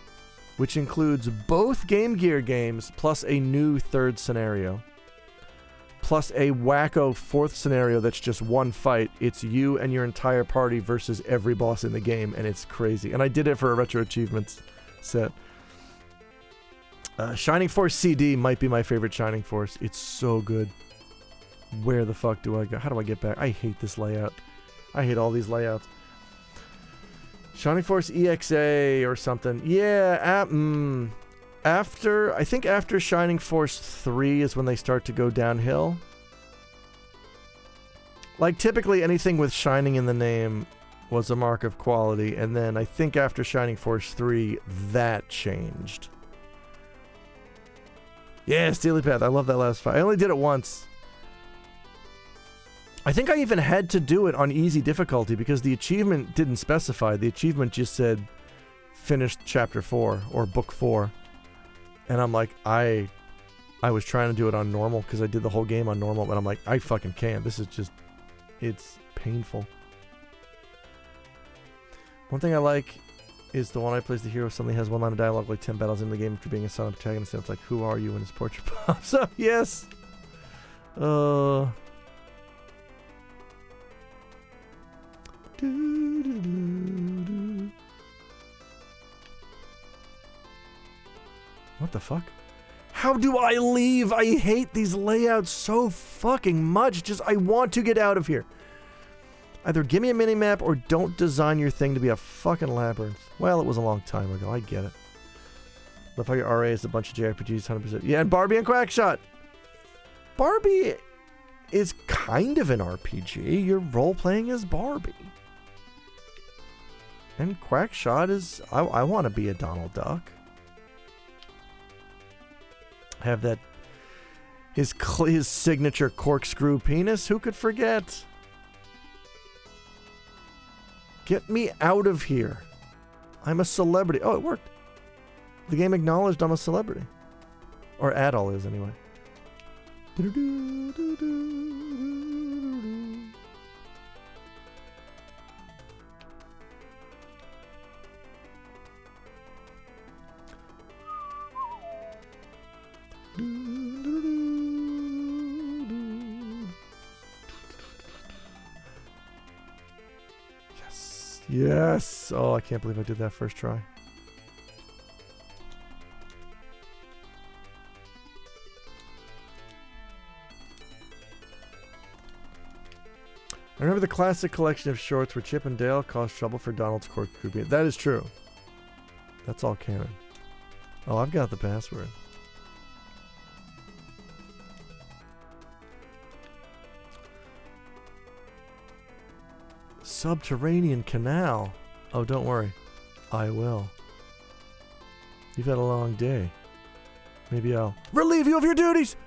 which includes both Game Gear games, plus a new third scenario. Plus a wacko fourth scenario that's just one fight. It's you and your entire party versus every boss in the game, and it's crazy. And I did it for a Retro Achievements set. Shining Force CD might be my favorite Shining Force. It's so good. Where the fuck do I go? How do I get back? I hate this layout. I hate all these layouts. Shining Force EXA or something. Yeah, I think after Shining Force 3 is when they start to go downhill. Like, typically anything with Shining in the name was a mark of quality, and then I think after Shining Force 3, that changed. Yeah, Steely Path. I love that last fight. I only did it once. I think I even had to do it on easy difficulty because the achievement didn't specify. The achievement just said, finished chapter 4 or book 4. And I'm like, I was trying to do it on normal because I did the whole game on normal, but I'm like, I fucking can't. This is just, it's painful. One thing I like is the one I plays the hero suddenly has one line of dialogue like 10 battles in the game after being a silent protagonist. And it's like, who are you? And his portrait pops up. Yes. What the fuck? How do I leave? I hate these layouts so fucking much. Just, I want to get out of here. Either give me a minimap or don't design your thing to be a fucking labyrinth. Well, it was a long time ago. I get it. Love how your RA is a bunch of JRPGs, 100%. Yeah, and Barbie and Quackshot. Barbie is kind of an RPG. You're role-playing as Barbie. And Quackshot is... I want to be a Donald Duck. Have that... His signature corkscrew penis. Who could forget? Get me out of here. I'm a celebrity. Oh, it worked. The game acknowledged I'm a celebrity. Or Adol is, anyway. Yes. Yes. Oh, I can't believe I did that first try. I remember the classic collection of shorts where Chip and Dale caused trouble for Donald's corkscrew penis. That is true. That's all canon. Oh, I've got the password. Subterranean canal. Oh, don't worry. I will. You've had a long day. Maybe I'll relieve you of your duties!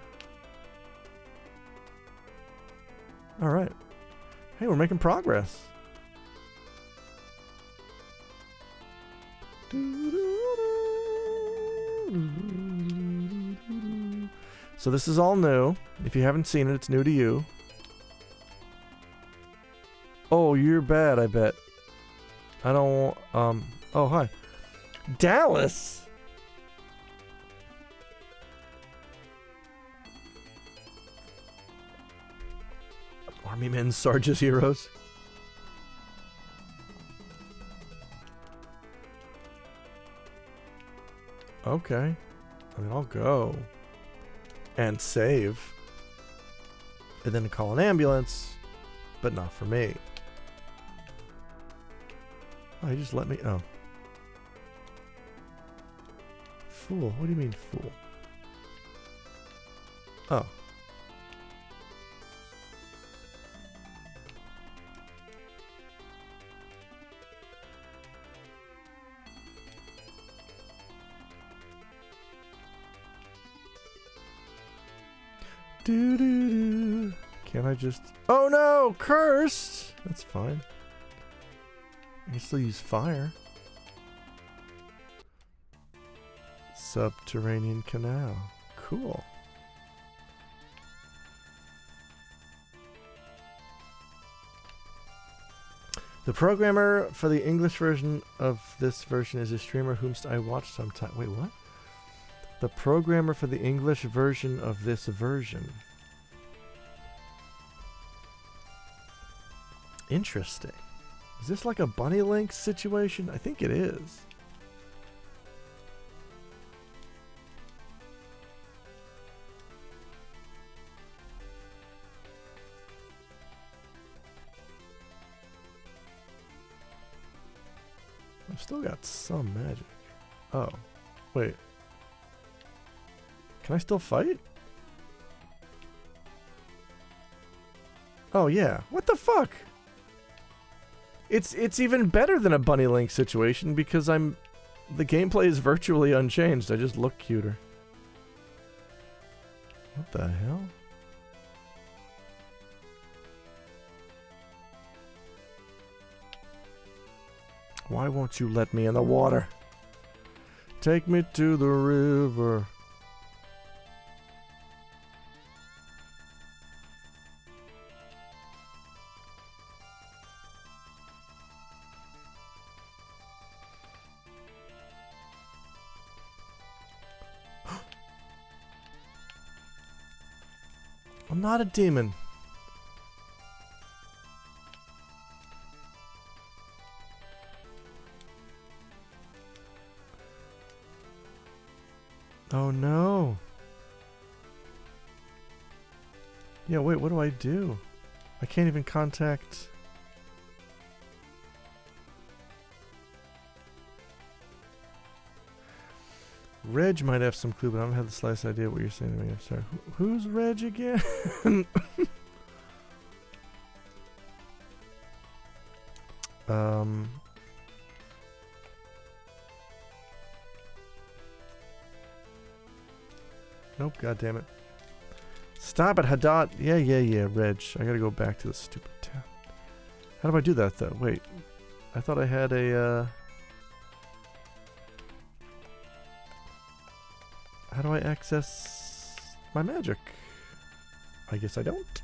Alright. Hey, we're making progress. So this is all new. If you haven't seen it, it's new to you. Oh, you're bad, I bet. I don't... Oh, hi. Dallas! Army men, Sarge's heroes. Okay. I mean, I'll go. And save. And then call an ambulance. But not for me. Oh, he just let me... Oh. Fool. What do you mean, fool? Oh. Doo-doo-doo. Can't I just... Oh no! Cursed! That's fine. I can still use fire. Subterranean canal. Cool. The programmer for the English version of this version is a streamer whom I watch sometime. Wait, what? The programmer for the English version of this version. Interesting. Is this like a Bunny Link situation? I think it is. I've still got some magic. Oh, wait. Can I still fight? Oh yeah. What the fuck? It's even better than a Bunny Link situation because the gameplay is virtually unchanged. I just look cuter. What the hell? Why won't you let me in the water? Take me to the river. I'm not a demon. Oh no. Yeah, wait, what do I do? I can't even contact... Reg might have some clue, but I don't have the slightest idea what you're saying to me. I'm sorry. Who's Reg again? Nope, god damn it. Stop it, Hadot. Yeah, Reg. I gotta go back to the stupid town. How do I do that, though? Wait. I thought I had a, How do I access my magic? I guess I don't.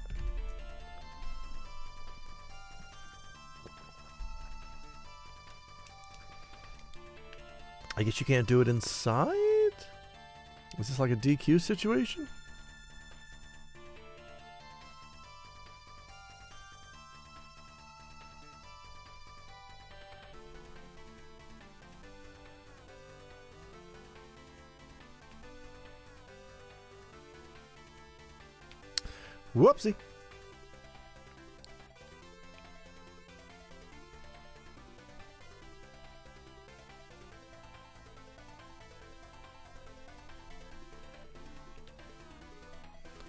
I guess you can't do it inside? Is this like a DQ situation? Whoopsie.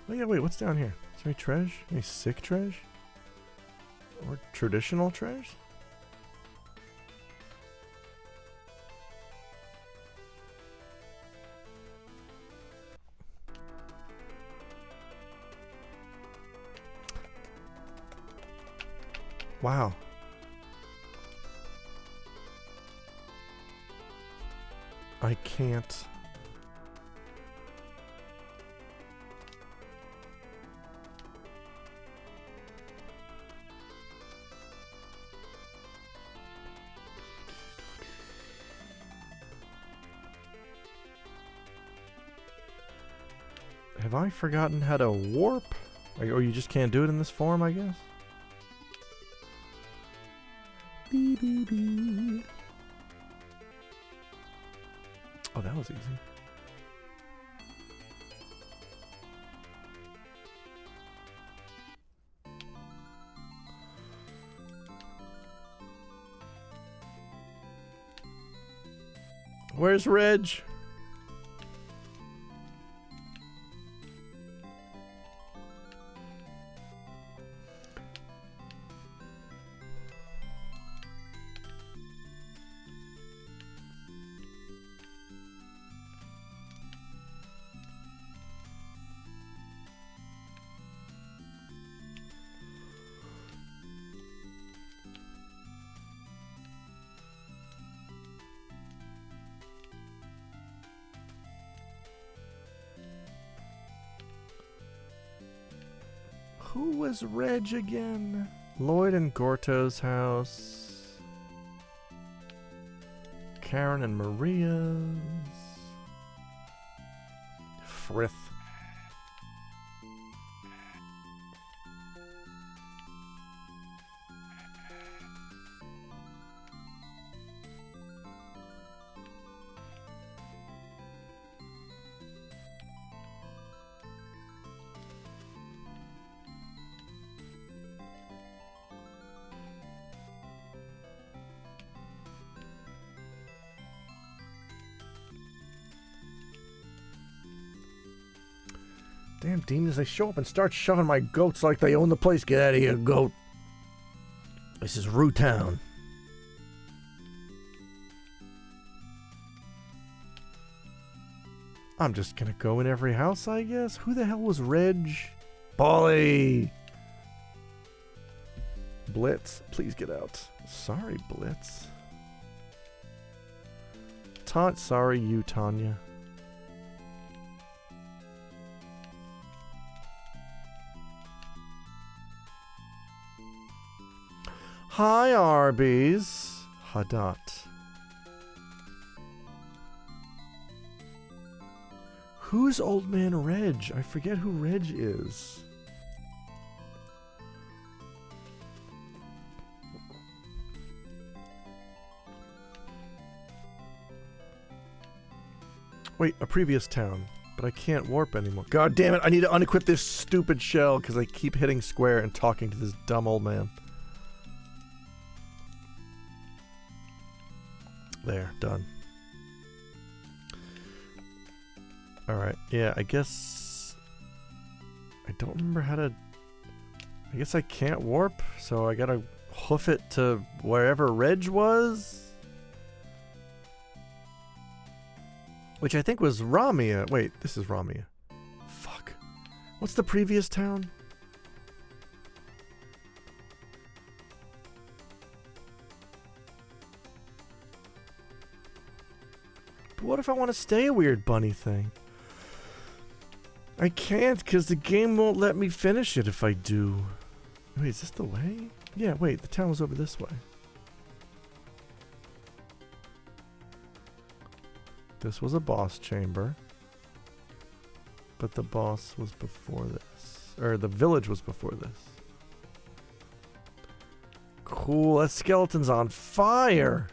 Oh yeah, wait, what's down here? Is there any treasure? Any sick treasure? Or traditional treasure? Wow. I can't. Have I forgotten how to warp? Or you just can't do it in this form, I guess? Oh, that was easy. Where's Reg? Who was Reg again? Lloyd and Gorto's house. Karen and Maria's. Frith. Damn demons, they show up and start shoving my goats like they own the place. Get out of here, goat. This is Roo Town. I'm just gonna go in every house, I guess. Who the hell was Reg? Polly! Blitz, please get out. Sorry, Blitz. Sorry, you, Tanya. Hi, Arby's. Hadot. Who's Old Man Reg? I forget who Reg is. Wait, a previous town. But I can't warp anymore. God damn it, I need to unequip this stupid shell because I keep hitting square and talking to this dumb old man. There, done. Alright, yeah, I guess... I don't remember how to... I guess I can't warp, so I gotta hoof it to wherever Reg was? Which I think was Ramia. Wait, this is Ramia. What's the previous town? But what if I want to stay a weird bunny thing? I can't because the game won't let me finish it if I do. Wait, is this the way? Yeah, wait, the town was over this way. This was a boss chamber. But the boss was before this. Or the village was before this. Cool, that skeleton's on fire!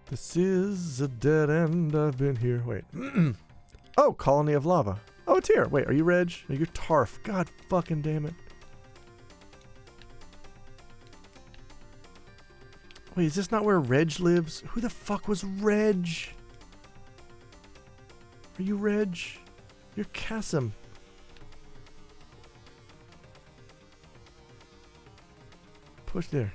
This is a dead end. I've been here. Wait. Oh, colony of lava. Oh, it's here. Wait, are you Reg? No, you're Tarf. God fucking damn it. Wait, is this not where Reg lives? Who the fuck was Reg? Are you Reg? You're Kasim. Push there.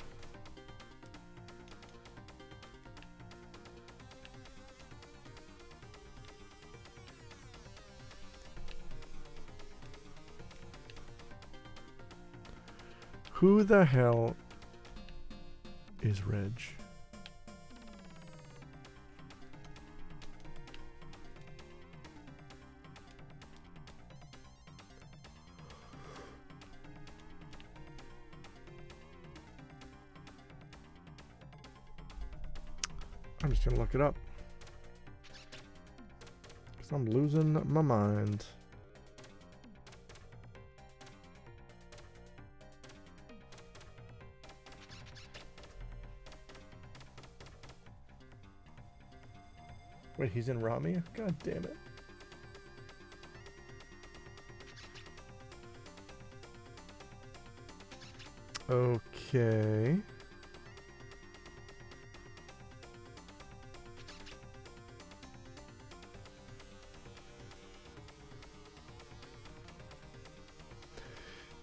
Who the hell is Reg? I'm just gonna look it up. Because I'm losing my mind. Wait, he's in Ramia? God damn it. Okay.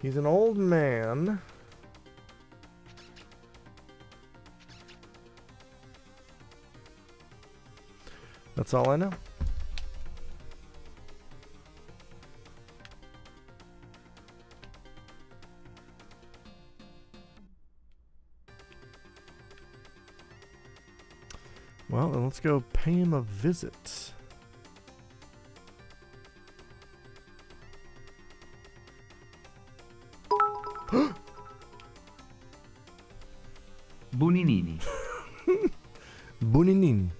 He's an old man. That's all I know. Well, then let's go pay him a visit. Buninini. Buninini.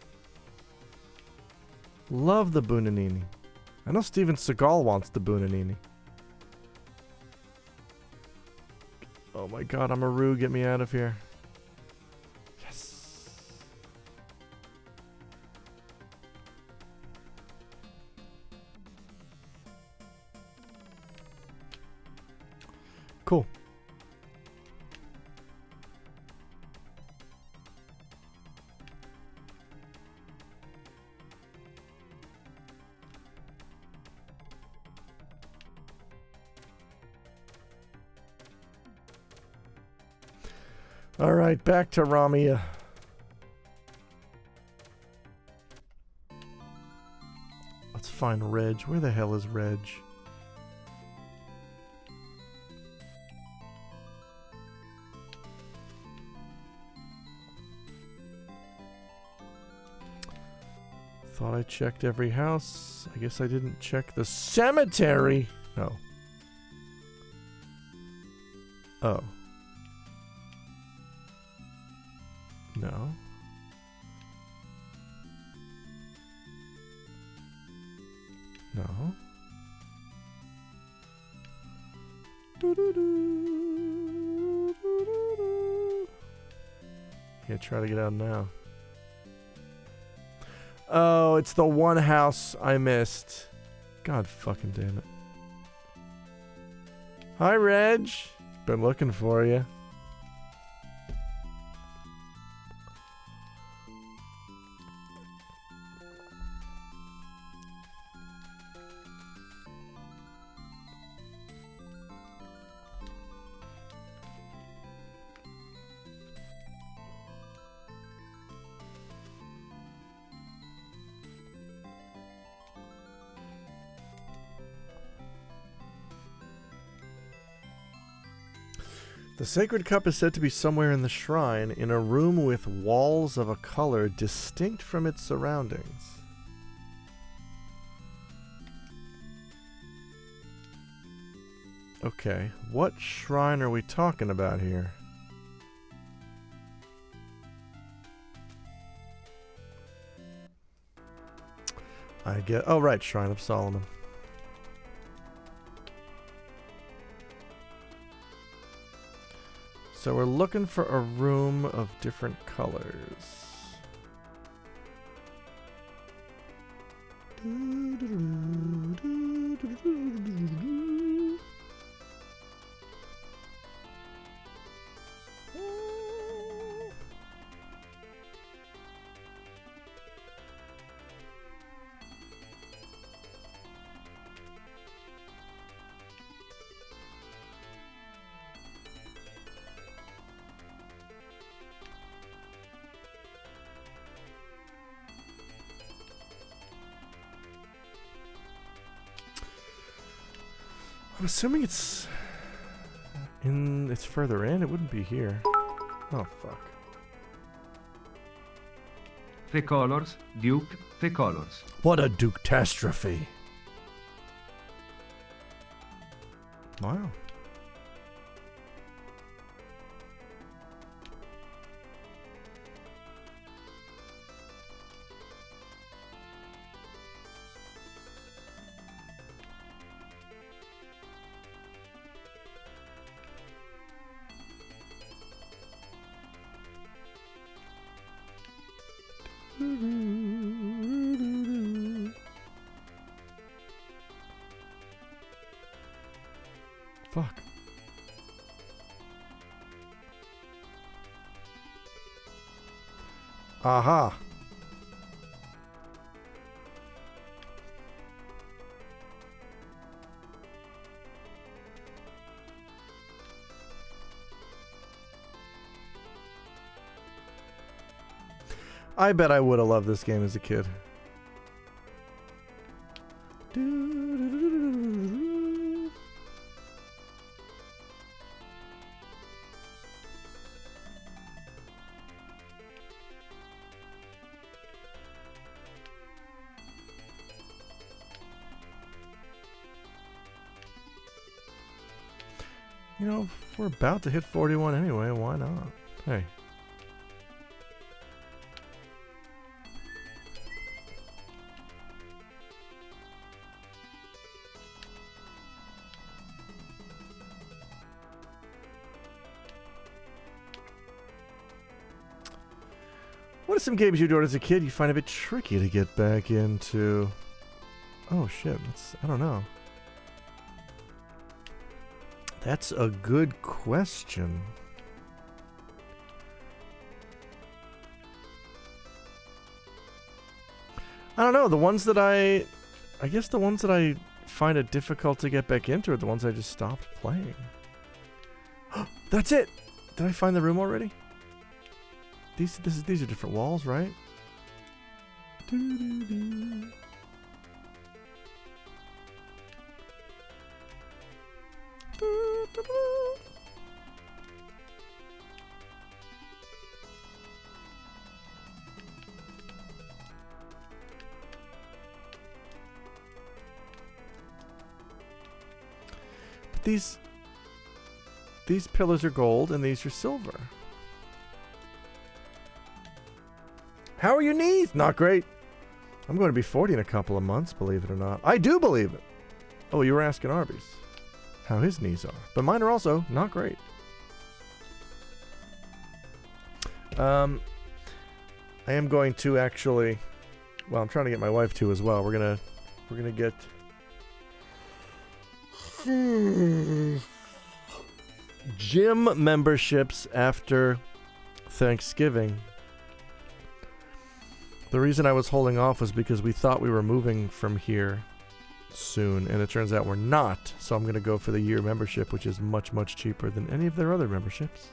Love the Bunanini. I know Steven Seagal wants the Bunanini. Oh my god, I'm a Roo. Get me out of here. Yes. Cool. All right, back to Ramia. Let's find Reg. Where the hell is Reg? Thought I checked every house. I guess I didn't check the cemetery. No. Oh. No. No. Yeah, try to get out now. Oh, it's the one house I missed. God fucking damn it. Hi, Reg. Been looking for you. The sacred cup is said to be somewhere in the shrine, in a room with walls of a color distinct from its surroundings. Okay, what shrine are we talking about here? I get... Oh, right, Shrine of Solomon. So we're looking for a room of different colors. I'm assuming it's further in. It wouldn't be here. Oh, fuck. The colors, Duke, the colors. What a Duke-tastrophe. Wow. Fuck. Aha. I bet I would have loved this game as a kid. You know, if we're about to hit 41 anyway, why not? Hey. What are some games you enjoyed as a kid you find a bit tricky to get back into? Oh shit, I don't know. That's a good question. I don't know, the ones that I guess the ones that I find it difficult to get back into are the ones I just stopped playing. That's it! Did I find the room already? These are different walls, right? But these pillars are gold and these are silver. How are your knees? Not great. I'm going to be 40 in a couple of months, believe it or not. I do believe it. Oh, you were asking Arby's how his knees are. But mine are also not great. I am going to actually... Well, I'm trying to get my wife to as well. We're gonna get... gym memberships after Thanksgiving. The reason I was holding off was because we thought we were moving from here soon, and it turns out we're not. So I'm going to go for the year membership, which is much, much cheaper than any of their other memberships.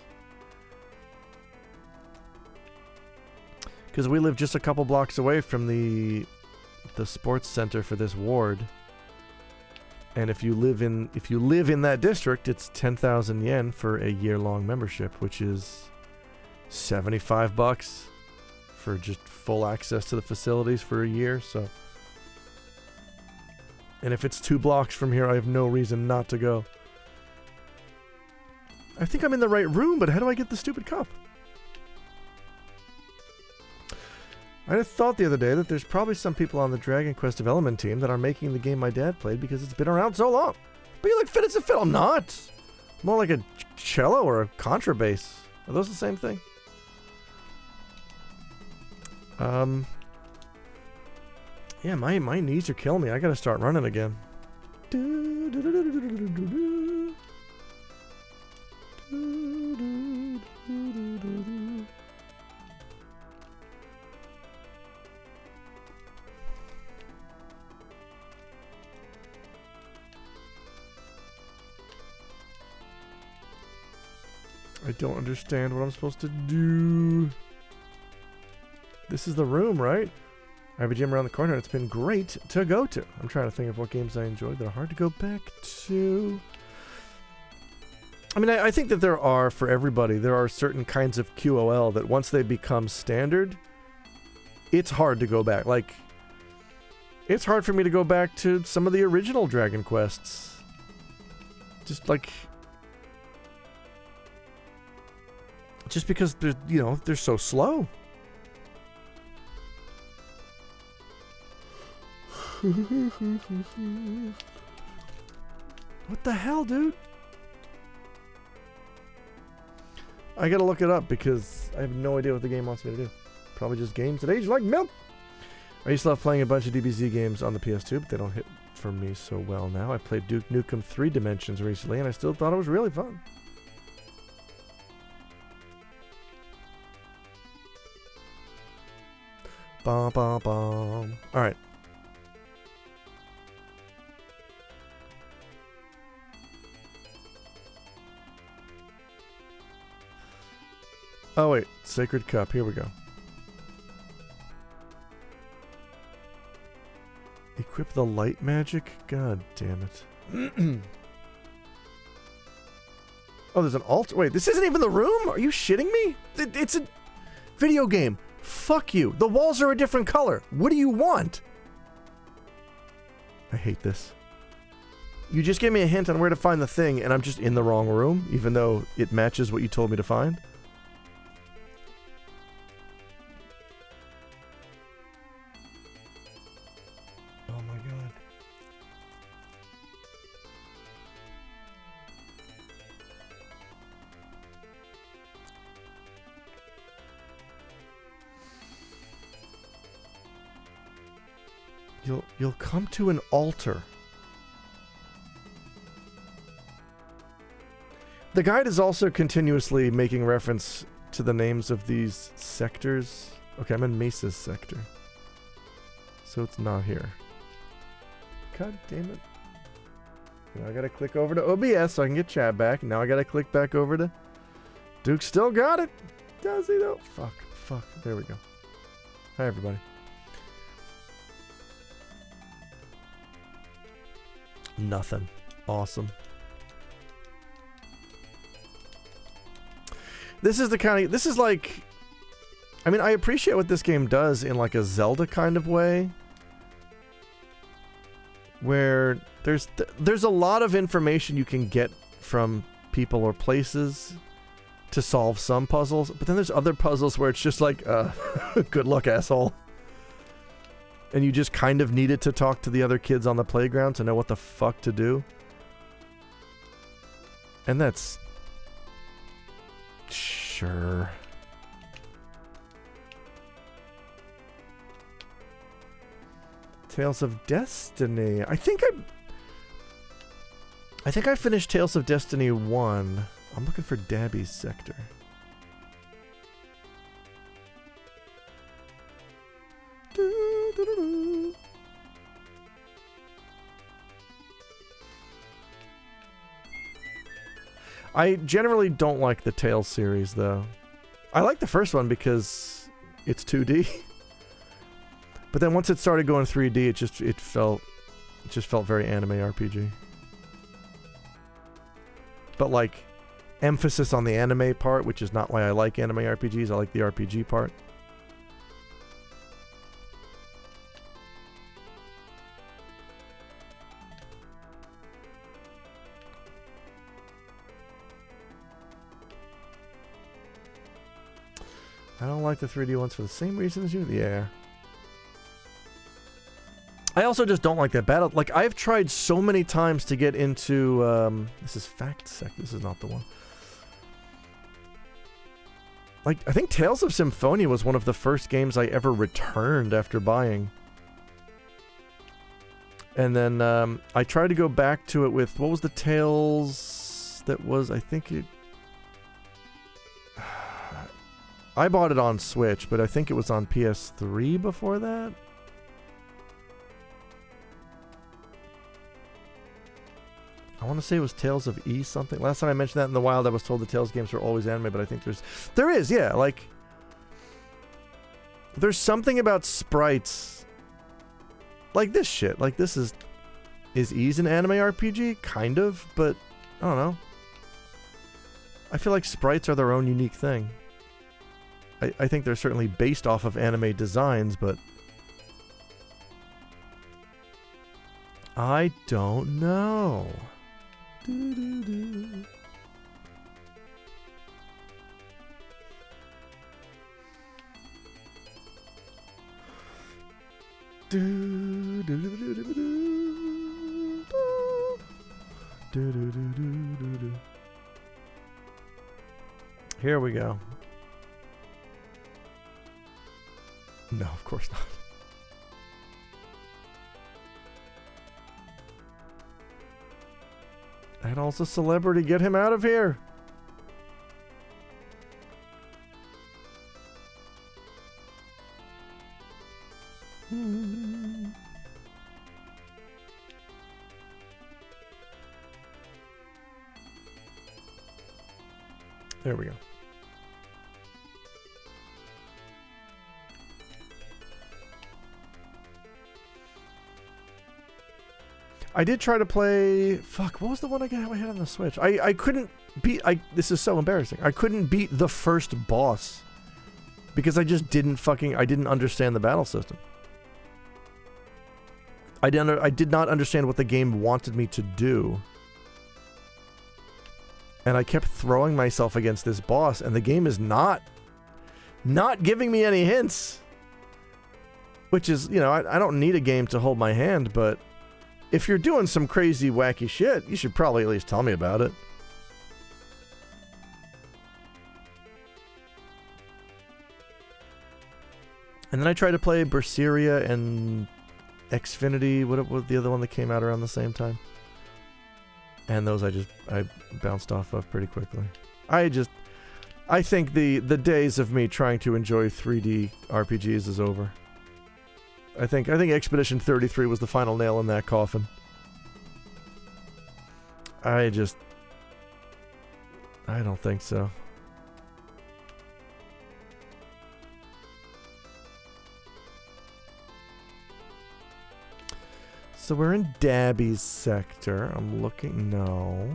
Because we live just a couple blocks away from the sports center for this ward. And if you live in that district, it's 10,000 yen for a year-long membership, which is $75 for just full access to the facilities for a year. So, and if it's 2 blocks from here, I have no reason not to go. I think I'm in the right room, but how do I get the stupid cup? I just thought the other day that there's probably some people on the Dragon Quest development team that are making the game my dad played because it's been around so long. But you like fit as a fiddle. I'm not. More like a cello or a contrabass. Are those the same thing? Yeah, my knees are killing me. I gotta start running again. I don't understand what I'm supposed to do. This is the room, right? I have a gym around the corner. It's been great to go to. I'm trying to think of what games I enjoyed that are hard to go back to. I mean, I think that there are, for everybody, there are certain kinds of QOL that once they become standard, it's hard to go back. Like, it's hard for me to go back to some of the original Dragon Quests. Just because they're, they're so slow. What the hell, dude? I gotta look it up because I have no idea what the game wants me to do. Probably just games that age like milk. I used to love playing a bunch of DBZ games on the PS2, but they don't hit for me so well now. I played Duke Nukem 3 Dimensions recently, and I still thought it was really fun. Bom, bom, bom. All right. Oh, wait. Sacred Cup. Here we go. Equip the light magic? God damn it. Oh, there's an altar. Wait, this isn't even the room? Are you shitting me? It's a video game. Fuck you. The walls are a different color. What do you want? I hate this. You just gave me a hint on where to find the thing, and I'm just in the wrong room, even though it matches what you told me to find. Oh my god. You'll come to an altar. The guide is also continuously making reference to the names of these sectors. Okay, I'm in Mesa's sector. So it's not here. God damn it. Now I gotta click over to OBS so I can get chat back. Now I gotta click back over to... Duke still got it. Does he though? Fuck. There we go. Hi, everybody. Nothing. Awesome. This is the kind of... This is like... I mean, I appreciate what this game does in like a Zelda kind of way. Where there's a lot of information you can get from people or places to solve some puzzles. But then there's other puzzles where it's just like, good luck, asshole. And you just kind of needed to talk to the other kids on the playground to know what the fuck to do. And that's... Sure. Tales of Destiny. I think I finished Tales of Destiny 1. I'm looking for Dabby's sector. I generally don't like the Tales series, though. I like the first one because it's 2D. But then once it started going 3D, it just felt very anime RPG. But like emphasis on the anime part, which is not why I like anime RPGs. I like the RPG part. I don't like the 3D ones for the same reason as you. Yeah. I also just don't like that battle. Like, I've tried so many times to get into, this is FactSec. This is not the one. Like, I think Tales of Symphonia was one of the first games I ever returned after buying. And then, I tried to go back to it with, what was the Tales that was, I think it... I bought it on Switch, but I think it was on PS3 before that. I want to say it was Tales of E something. Last time I mentioned that in the wild, I was told the Tales games were always anime, but I think there is, yeah. Like, there's something about sprites, like this shit. Like, this is E's an anime RPG? Kind of, but I don't know. I feel like sprites are their own unique thing. I think they're certainly based off of anime designs, but I don't know. Here we go. No, of course not. And also celebrity, get him out of here. There we go. I did try to play... Fuck, what was the one I had on the Switch? I couldn't beat... This is so embarrassing. I couldn't beat the first boss. Because I just didn't fucking... I didn't understand the battle system. I did not understand what the game wanted me to do. And I kept throwing myself against this boss, and the game is not giving me any hints. Which is, you know, I don't need a game to hold my hand, but... If you're doing some crazy, wacky shit, you should probably at least tell me about it. And then I tried to play Berseria and Xfinity. What was the other one that came out around the same time? And those I bounced off of pretty quickly. I think the days of me trying to enjoy 3D RPGs is over. I think Expedition 33 was the final nail in that coffin. I don't think so. So we're in Dabby's sector. I'm looking... No.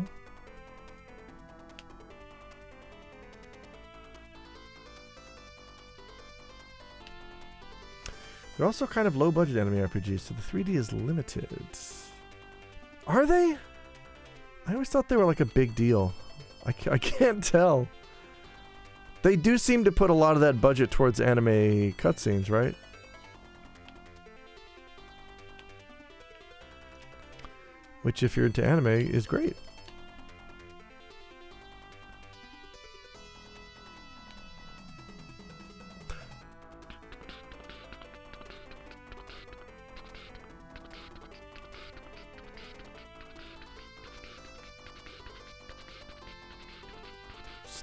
They're also kind of low-budget anime RPGs, so the 3D is limited. Are they? I always thought they were like a big deal. I can't tell. They do seem to put a lot of that budget towards anime cutscenes, right? Which, if you're into anime, is great.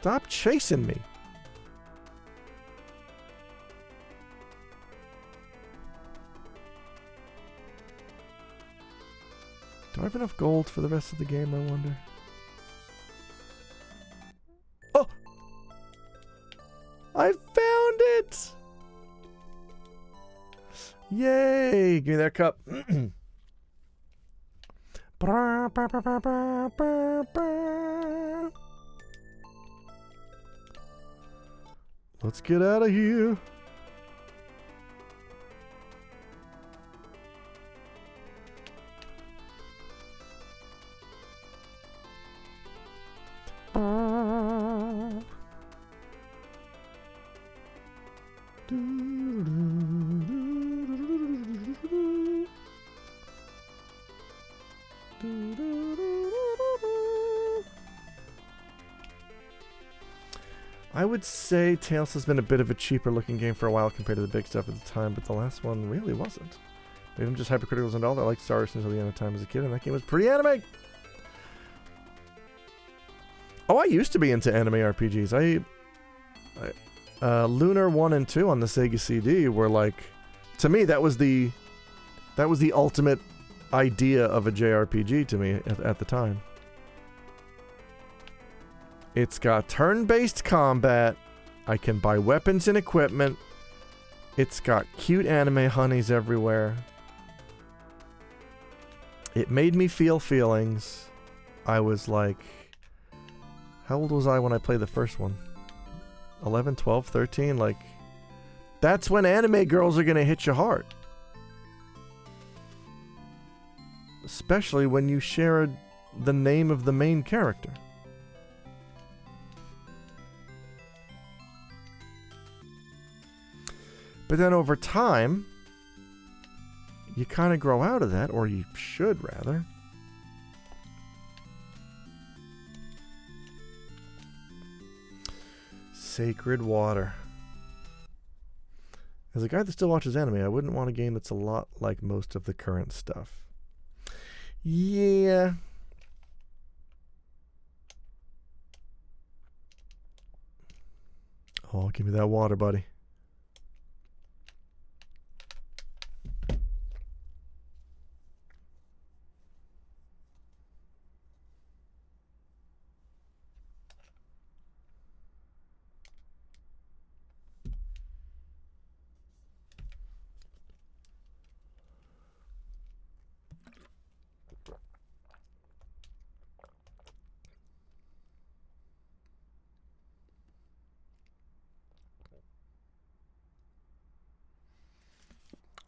Stop chasing me. Do I have enough gold for the rest of the game, I wonder? Oh! I found it! Yay! Give me that cup. Let's get out of here. I would say Tales has been a bit of a cheaper looking game for a while compared to the big stuff at the time, but the last one really wasn't. Maybe I'm just hypercriticals and all that. I liked Star Wars until the end of time as a kid, and that game was pretty anime. Oh, I used to be into anime RPGs. Lunar 1 and 2 on the Sega CD were like, to me, that was the ultimate idea of a JRPG to me at the time. It's got turn-based combat. I can buy weapons and equipment. It's got cute anime honeys everywhere. It made me feel feelings. I was like... How old was I when I played the first one? 11, 12, 13? Like... That's when anime girls are gonna hit you hard. Especially when you share the name of the main character. But then over time, you kind of grow out of that, or you should rather. Sacred Water. As a guy that still watches anime, I wouldn't want a game that's a lot like most of the current stuff. Yeah. Oh, give me that water, buddy.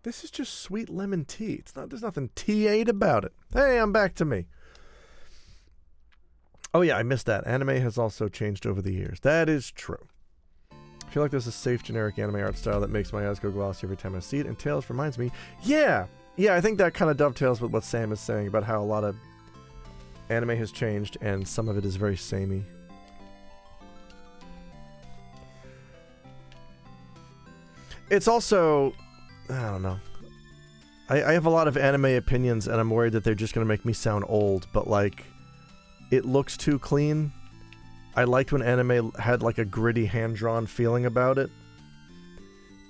This is just sweet lemon tea. It's not. There's nothing T8 about it. Hey, I'm back to me. Oh yeah, I missed that. Anime has also changed over the years. That is true. I feel like there's a safe generic anime art style that makes my eyes go glossy every time I see it, and Tales reminds me, yeah, I think that kind of dovetails with what Sam is saying about how a lot of anime has changed, and some of it is very samey. It's also... I don't know. I have a lot of anime opinions, and I'm worried that they're just going to make me sound old, but, like, it looks too clean. I liked when anime had, like, a gritty, hand-drawn feeling about it.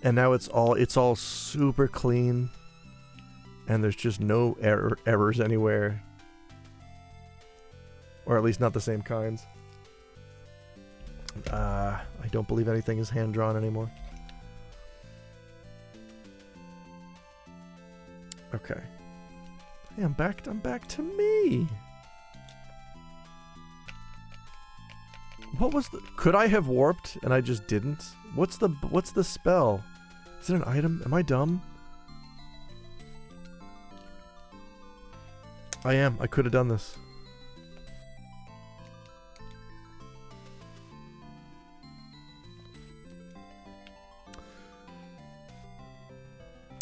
And now it's all super clean, and there's just no errors anywhere. Or at least not the same kinds. I don't believe anything is hand-drawn anymore. Okay. Hey, I'm back to me. What was the... Could I have warped and I just didn't? What's the spell? Is it an item? Am I dumb? I am. I could have done this.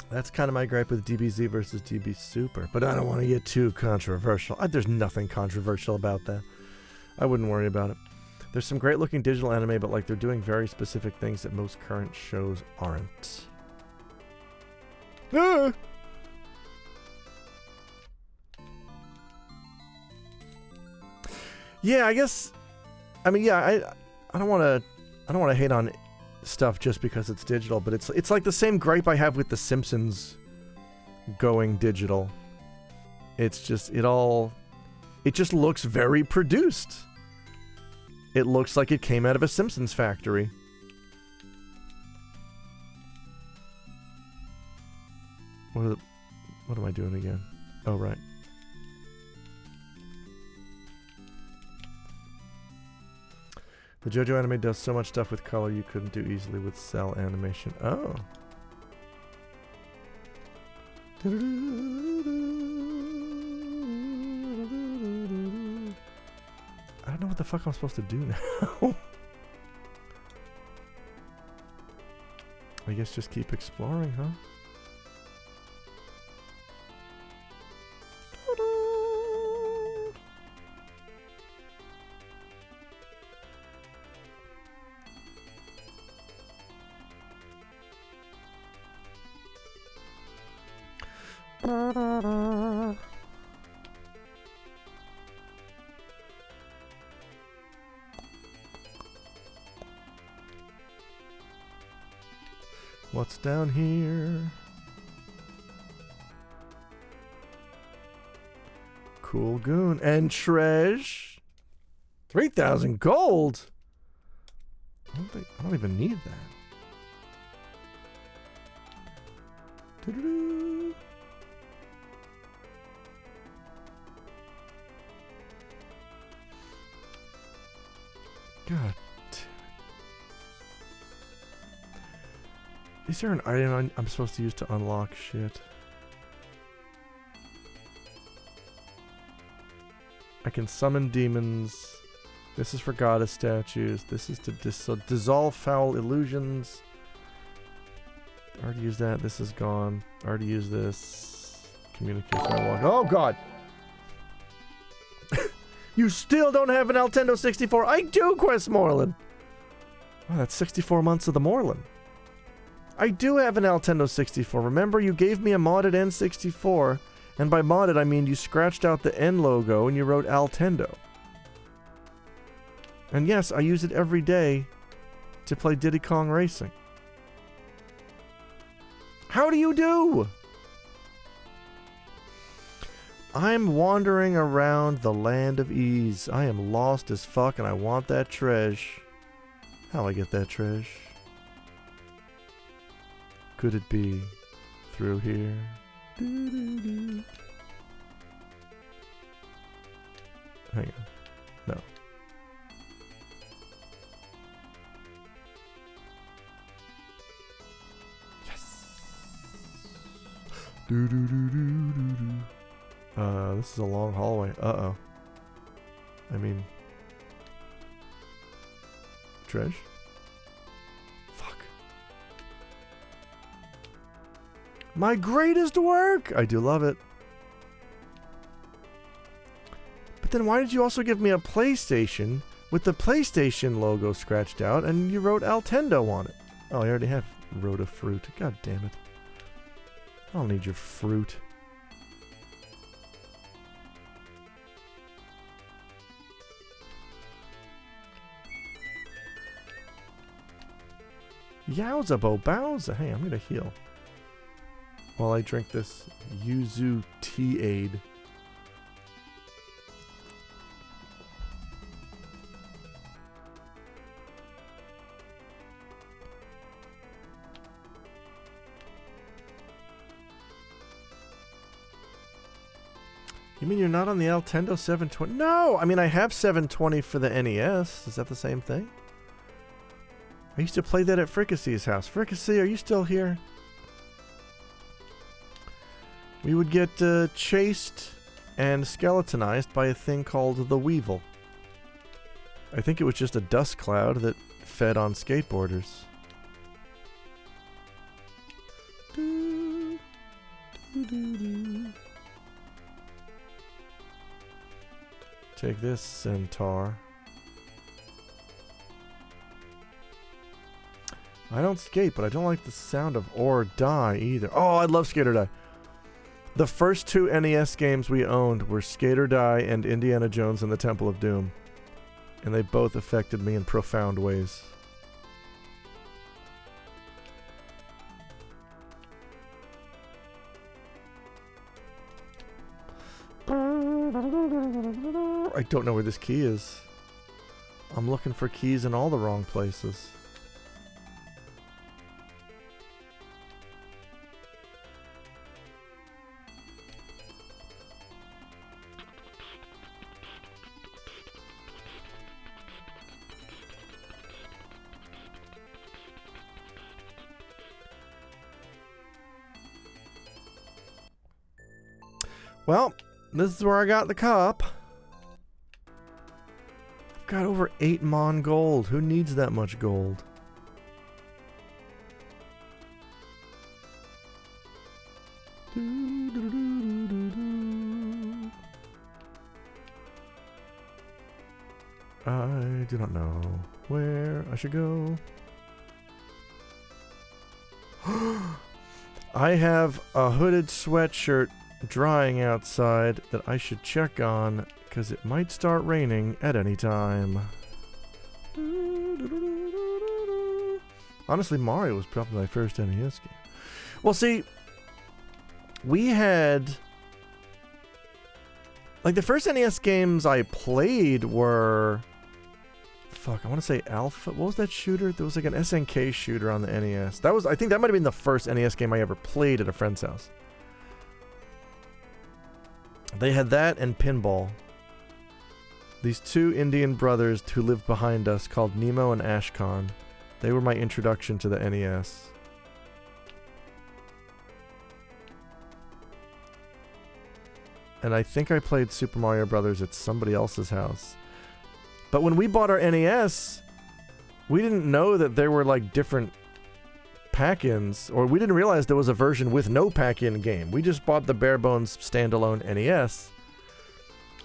That's kind of my gripe with DBZ versus DB Super, but I don't want to get too controversial. There's nothing controversial about that. I wouldn't worry about it. There's some great looking digital anime, but like they're doing very specific things that most current shows aren't. Ah! Yeah, I guess... I mean, yeah, I don't want to hate on stuff just because it's digital, but it's like the same gripe I have with The Simpsons going digital. It's just it just looks very produced. It looks like it came out of a Simpsons factory. What am I doing again? Oh, right. The JoJo anime does so much stuff with color you couldn't do easily with cell animation. Oh. I don't know what the fuck I'm supposed to do now. I guess just keep exploring, huh? What's down here? Cool goon and treasure. 3,000 gold. I don't even need that. Doo-doo-doo. God. Is there an item I'm supposed to use to unlock shit? I can summon demons. This is for goddess statues. This is to dissolve foul illusions. I already used that. This is gone. I already used this. Communication unlock. Oh god! You still don't have an Nintendo 64. I do, Quest Moreland. Oh, that's 64 months of the Moreland. I do have an Nintendo 64. Remember, you gave me a modded N64, and by modded I mean you scratched out the N logo and you wrote Altendo. And yes, I use it every day to play Diddy Kong Racing. How do you do? I'm wandering around the land of ease. I am lost as fuck and I want that treasure. How I get that treasure? Could it be through here? Doo-doo-doo. Hang on. No. Yes. Doo-doo-doo-doo-doo-doo. This is a long hallway. Uh-oh. I mean... Treasure? My greatest work! I do love it. But then why did you also give me a PlayStation with the PlayStation logo scratched out and you wrote Altendo on it? Oh, I already have wrote a fruit. God damn it. I don't need your fruit. Yowza Bowza. Hey, I'm gonna heal. While I drink this Yuzu Tea Aid. You mean you're not on the Nintendo 720? No! I mean, I have 720 for the NES. Is that the same thing? I used to play that at Fricassee's house. Fricassee, are you still here? We would get chased and skeletonized by a thing called the Weevil. I think it was just a dust cloud that fed on skateboarders. Doo, doo, doo, doo. Take this, centaur. I don't skate, but I don't like the sound of or die either. Oh, I love Skate or Die. The first two NES games we owned were Skate or Die and Indiana Jones and the Temple of Doom. and they both affected me in profound ways. I don't know where this key is. I'm looking for keys in all the wrong places. Well, this is where I got the cup. I've got over 8 Mon gold. Who needs that much gold? I do not know where I should go. I have a hooded sweatshirt drying outside that I should check on because it might start raining at any time. Honestly, Mario was probably my first NES game. Well, see, we had... like, the first NES games I played were... fuck, I want to say Alpha. What was that shooter? There was like an SNK shooter on the NES. That was, I think that might have been the first NES game I ever played at a friend's house. They had that and pinball. These two Indian brothers who lived behind us called Nemo and Ashkan. They were my introduction to the NES. And I think I played Super Mario Brothers at somebody else's house. But when we bought our NES, we didn't know that there were like different pack-ins, or we didn't realize there was a version with no pack-in game. We just bought the bare bones standalone NES,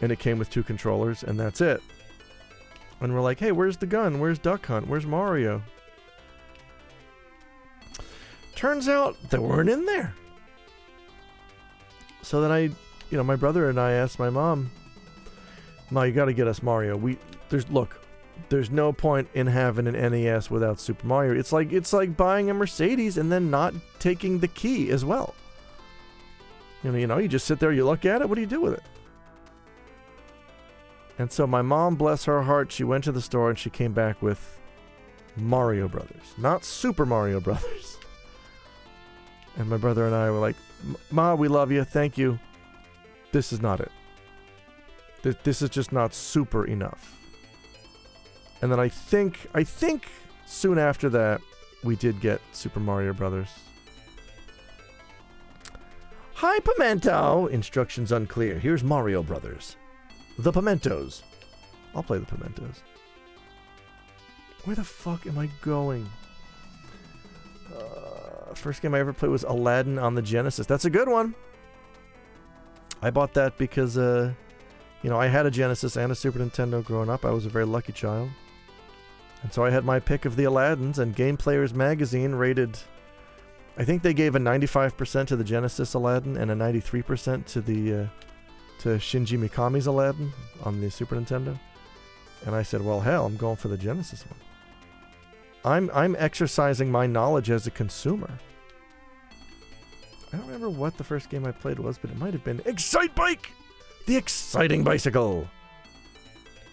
and it came with 2 controllers, and that's it. And we're like, hey, where's the gun? Where's Duck Hunt? Where's Mario? Turns out they weren't in there. So then my brother and I asked my mom, Ma, you gotta get us Mario. There's no point in having an NES without Super Mario. It's like buying a Mercedes and then not taking the key as well. You just sit there, you look at it, what do you do with it? And so my mom, bless her heart, she went to the store and she came back with Mario Brothers, not Super Mario Brothers. And my brother and I were like, Ma, we love you, thank you. This is not it. This is just not super enough. And then I think soon after that, we did get Super Mario Brothers. Hi, Pimento! Instructions unclear. Here's Mario Brothers. The Pimentos. I'll play the Pimentos. Where the fuck am I going? First game I ever played was Aladdin on the Genesis. That's a good one. I bought that because, I had a Genesis and a Super Nintendo growing up. I was a very lucky child. And so I had my pick of the Aladdins, and Game Players magazine rated... I think they gave a 95% to the Genesis Aladdin and a 93% to the to Shinji Mikami's Aladdin on the Super Nintendo. And I said, well, hell, I'm going for the Genesis one. I'm exercising my knowledge as a consumer. I don't remember what the first game I played was, but it might have been Excite Bike! The Exciting Bicycle!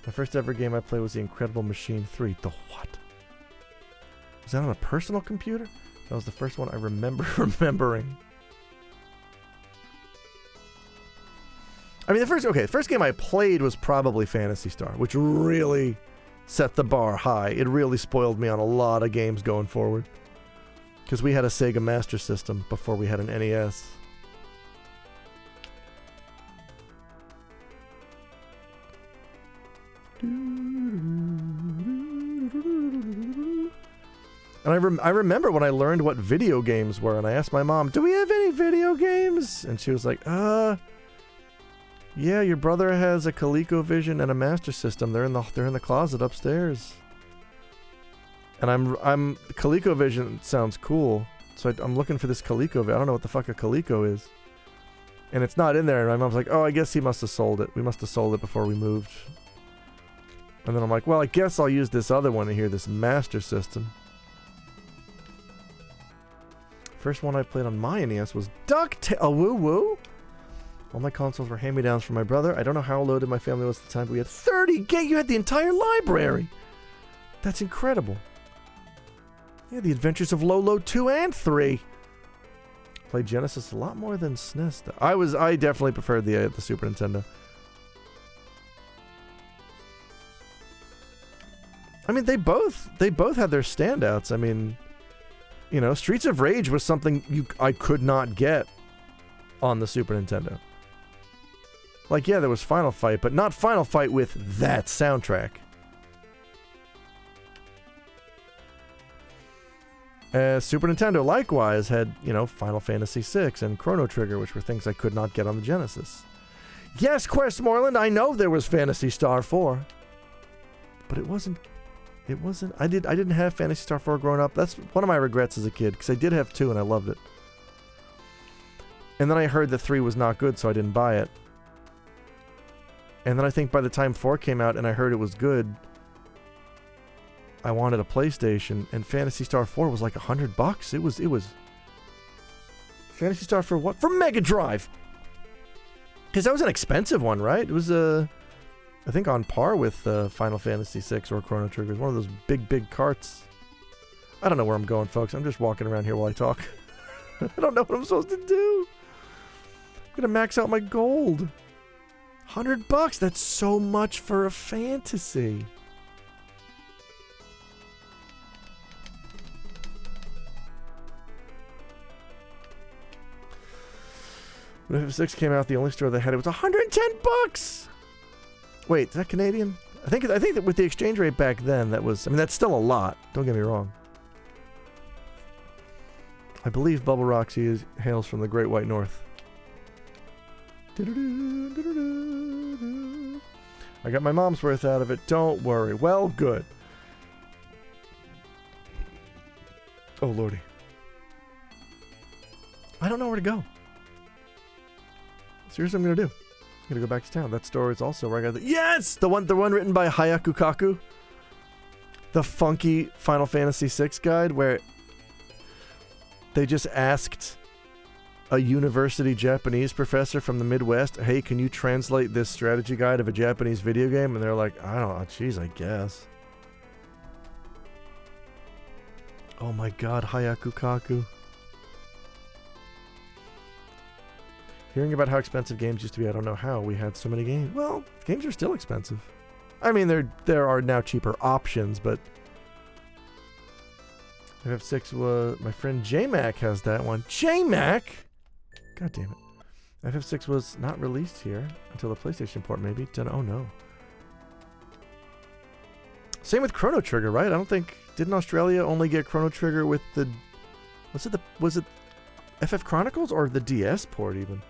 My first ever game I played was The Incredible Machine 3. The what? Was that on a personal computer? That was the first one I remember remembering. I mean, the first game I played was probably Phantasy Star, which really set the bar high. It really spoiled me on a lot of games going forward. Because we had a Sega Master System before we had an NES. And I remember when I learned what video games were, and I asked my mom, do we have any video games? And she was like, yeah, your brother has a ColecoVision and a Master System. They're in the closet upstairs. And I'm ColecoVision sounds cool, so I'm looking for this ColecoVision. I don't know what the fuck a Coleco is. And it's not in there, and my mom's like, oh, I guess he must have sold it. We must have sold it before we moved. And then I'm like, well, I guess I'll use this other one here, this Master System. First one I played on my NES was DuckTales. Oh, woo woo. All my consoles were hand-me-downs from my brother. I don't know how loaded my family was at the time, but we had 30 gigs. You had the entire library. That's incredible. Yeah, The Adventures of Lolo 2 and 3. Played Genesis a lot more than SNES. I definitely preferred the Super Nintendo. I mean, they both had their standouts. I mean, you know, Streets of Rage was something I could not get on the Super Nintendo. Like, yeah, there was Final Fight, but not Final Fight with that soundtrack. Super Nintendo likewise had, you know, Final Fantasy VI and Chrono Trigger, which were things I could not get on the Genesis. Yes, Questmoreland, I know there was Phantasy Star 4. But it wasn't... I didn't have Phantasy Star 4 growing up. That's one of my regrets as a kid, because I did have 2 and I loved it. And then I heard that 3 was not good, so I didn't buy it. And then I think by the time 4 came out and I heard it was good, I wanted a PlayStation, and Phantasy Star 4 was like $100. It was Phantasy Star for what? For Mega Drive. Because that was an expensive one, right? It was I think on par with Final Fantasy VI or Chrono Trigger. It was one of those big carts. I don't know where I'm going, folks. I'm just walking around here while I talk. I don't know what I'm supposed to do. I'm gonna max out my gold. $100. That's so much for a fantasy. When FF6 came out, the only store that had it was $110. Wait, is that Canadian? I think that with the exchange rate back then, that was... I mean, that's still a lot. Don't get me wrong. I believe Bubble Roxy hails from the Great White North. I got my mom's worth out of it. Don't worry. Well, good. Oh, lordy. I don't know where to go. So here's what I'm going to do. I'm going to go back to town. That store is also where I got the... Yes! The one written by Hayaku Kaku. The funky Final Fantasy VI guide where they just asked a university Japanese professor from the Midwest, hey, can you translate this strategy guide of a Japanese video game? And they're like, I don't know, geez, I guess. Oh my god, Hayaku Kaku. Hearing about how expensive games used to be, I don't know how we had so many games. Well, games are still expensive. I mean, there are now cheaper options, but FF6 was... My friend J-Mac has that one. J-Mac? God damn it. FF6 was not released here until the PlayStation port, maybe. Oh no. Same with Chrono Trigger, right? I don't think... Didn't Australia only get Chrono Trigger with the... Was it FF Chronicles or the DS port even?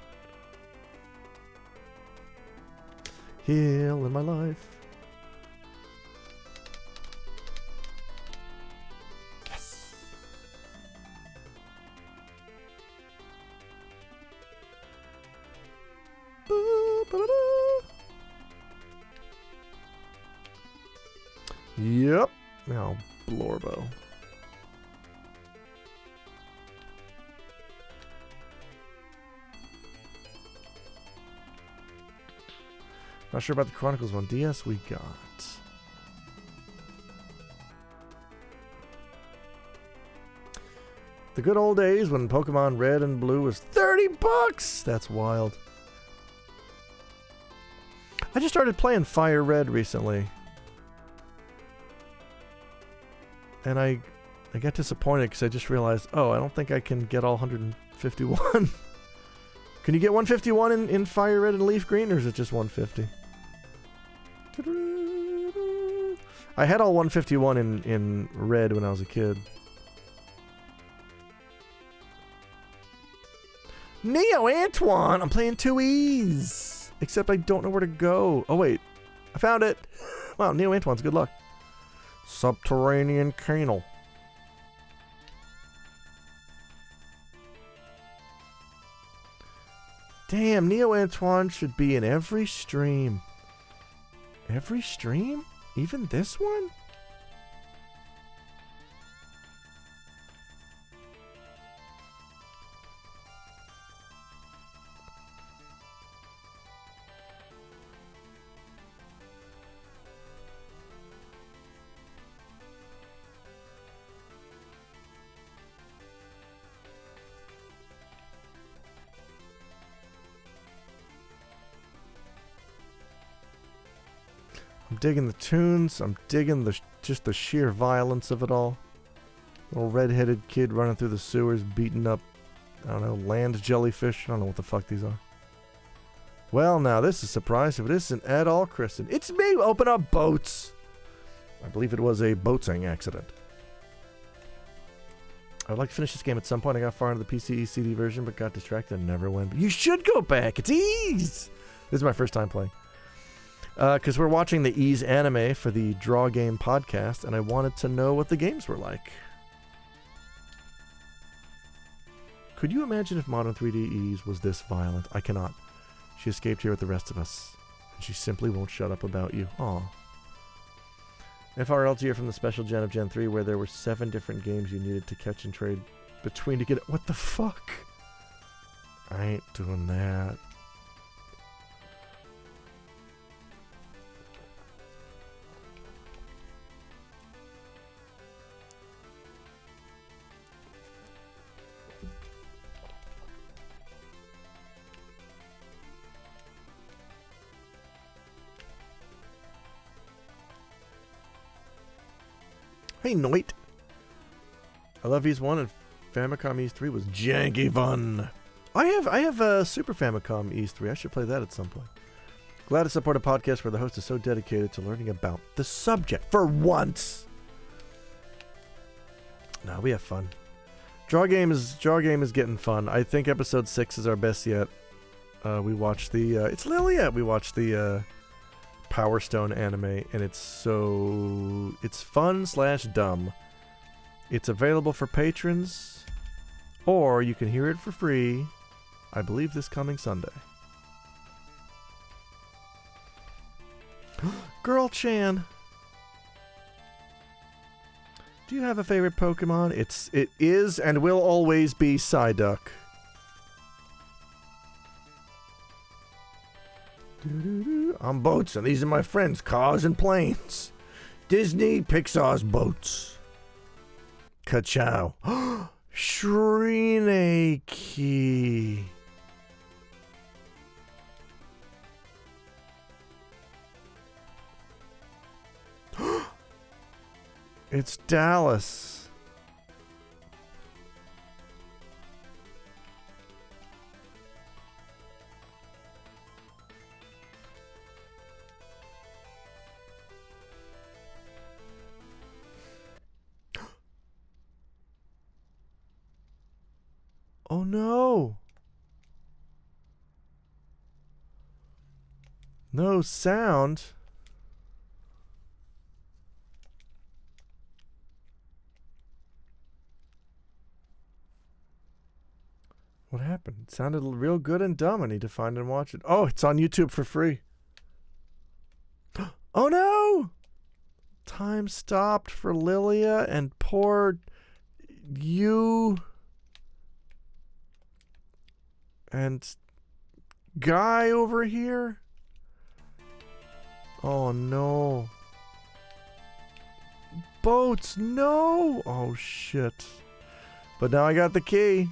Heal in my life. Yes. Yep. Now, Blorbo. Not sure about the Chronicles one. DS we got. The good old days when Pokemon Red and Blue was $30! That's wild. I just started playing Fire Red recently. And I got disappointed because I just realized, oh, I don't think I can get all 151. Can you get 151 in Fire Red and Leaf Green, or is it just 150? I had all 151 in Red when I was a kid. Neo Antoine! I'm playing 2Es! Except I don't know where to go. Oh, wait. I found it! Wow, Neo Antoine's good luck. Subterranean Canal. Damn, Neo Antoine should be in every stream. Every stream? Even this one? I'm digging the tunes. I'm digging just the sheer violence of it all. Little red-headed kid running through the sewers, beating up, I don't know, land jellyfish. I don't know what the fuck these are. Well, now this is a surprise if it isn't at all, Kristen. It's me. Open up boats. I believe it was a boating accident. I would like to finish this game at some point. I got far into the PC CD version, but got distracted and never went. You should go back. It's ease. This is my first time playing. Because we're watching the Ease anime for the Draw Game podcast, and I wanted to know what the games were like. Could you imagine if Modern 3D Ease was this violent? I cannot. She escaped here with the rest of us, and she simply won't shut up about you. Aw. FRL to hear from the special gen of Gen 3, where there were 7 different games you needed to catch and trade between to get it. What the fuck? I ain't doing that. Hey, Noit. I love Ease 1 and Famicom Ease 3 was janky fun. I have a Super Famicom Ease 3. I should play that at some point. Glad to support a podcast where the host is so dedicated to learning about the subject for once. No, we have fun. Draw game is getting fun. I think episode 6 is our best yet. We watched the it's Lilia. We watched the Power Stone anime, and it's fun / dumb. It's available for patrons, or you can hear it for free, I believe this coming Sunday. Girl Chan, do you have a favorite Pokemon? It is and will always be Psyduck. On boats, and these are my friends, cars and planes. Disney, Pixar's boats. Ka-chow. Shrineki. It's Dallas. Oh no! No sound. What happened? It sounded real good and dumb. I need to find and watch it. Oh, it's on YouTube for free. Oh no! Time stopped for Lilia and poor you. And guy over here? Oh no. Boats, no! Oh shit. But now I got the key.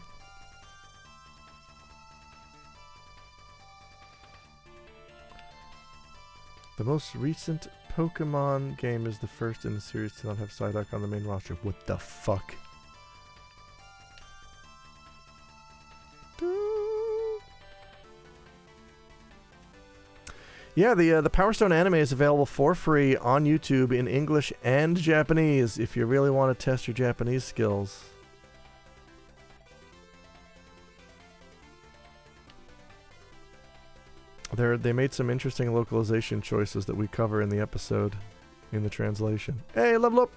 The most recent Pokemon game is the first in the series to not have Psyduck on the main roster. What the fuck? Yeah, the Power Stone anime is available for free on YouTube in English and Japanese if you really want to test your Japanese skills. They made some interesting localization choices that we cover in the episode, in the translation. Hey, level up!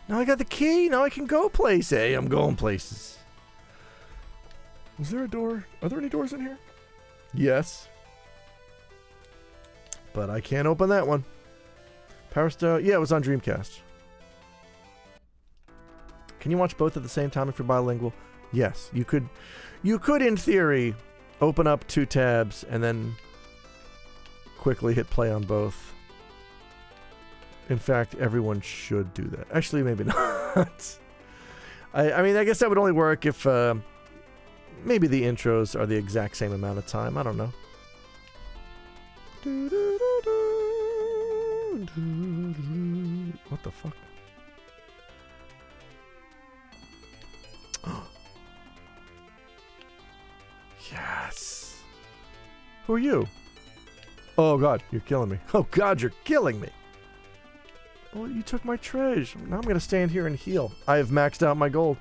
Now I got the key, now I can go places. Hey, I'm going places. Is there a door? Are there any doors in here? Yes. But I can't open that one. Power Stone? Yeah, it was on Dreamcast. Can you watch both at the same time if you're bilingual? Yes, you could. You could, in theory, open up 2 tabs and then quickly hit play on both. In fact, everyone should do that. Actually, maybe not. I mean, I guess that would only work if maybe the intros are the exact same amount of time. I don't know. What the fuck? Yes. Who are you? Oh god, you're killing me. Oh god, you're killing me. Well, you took my treasure. Now I'm going to stand here and heal. I have maxed out my gold.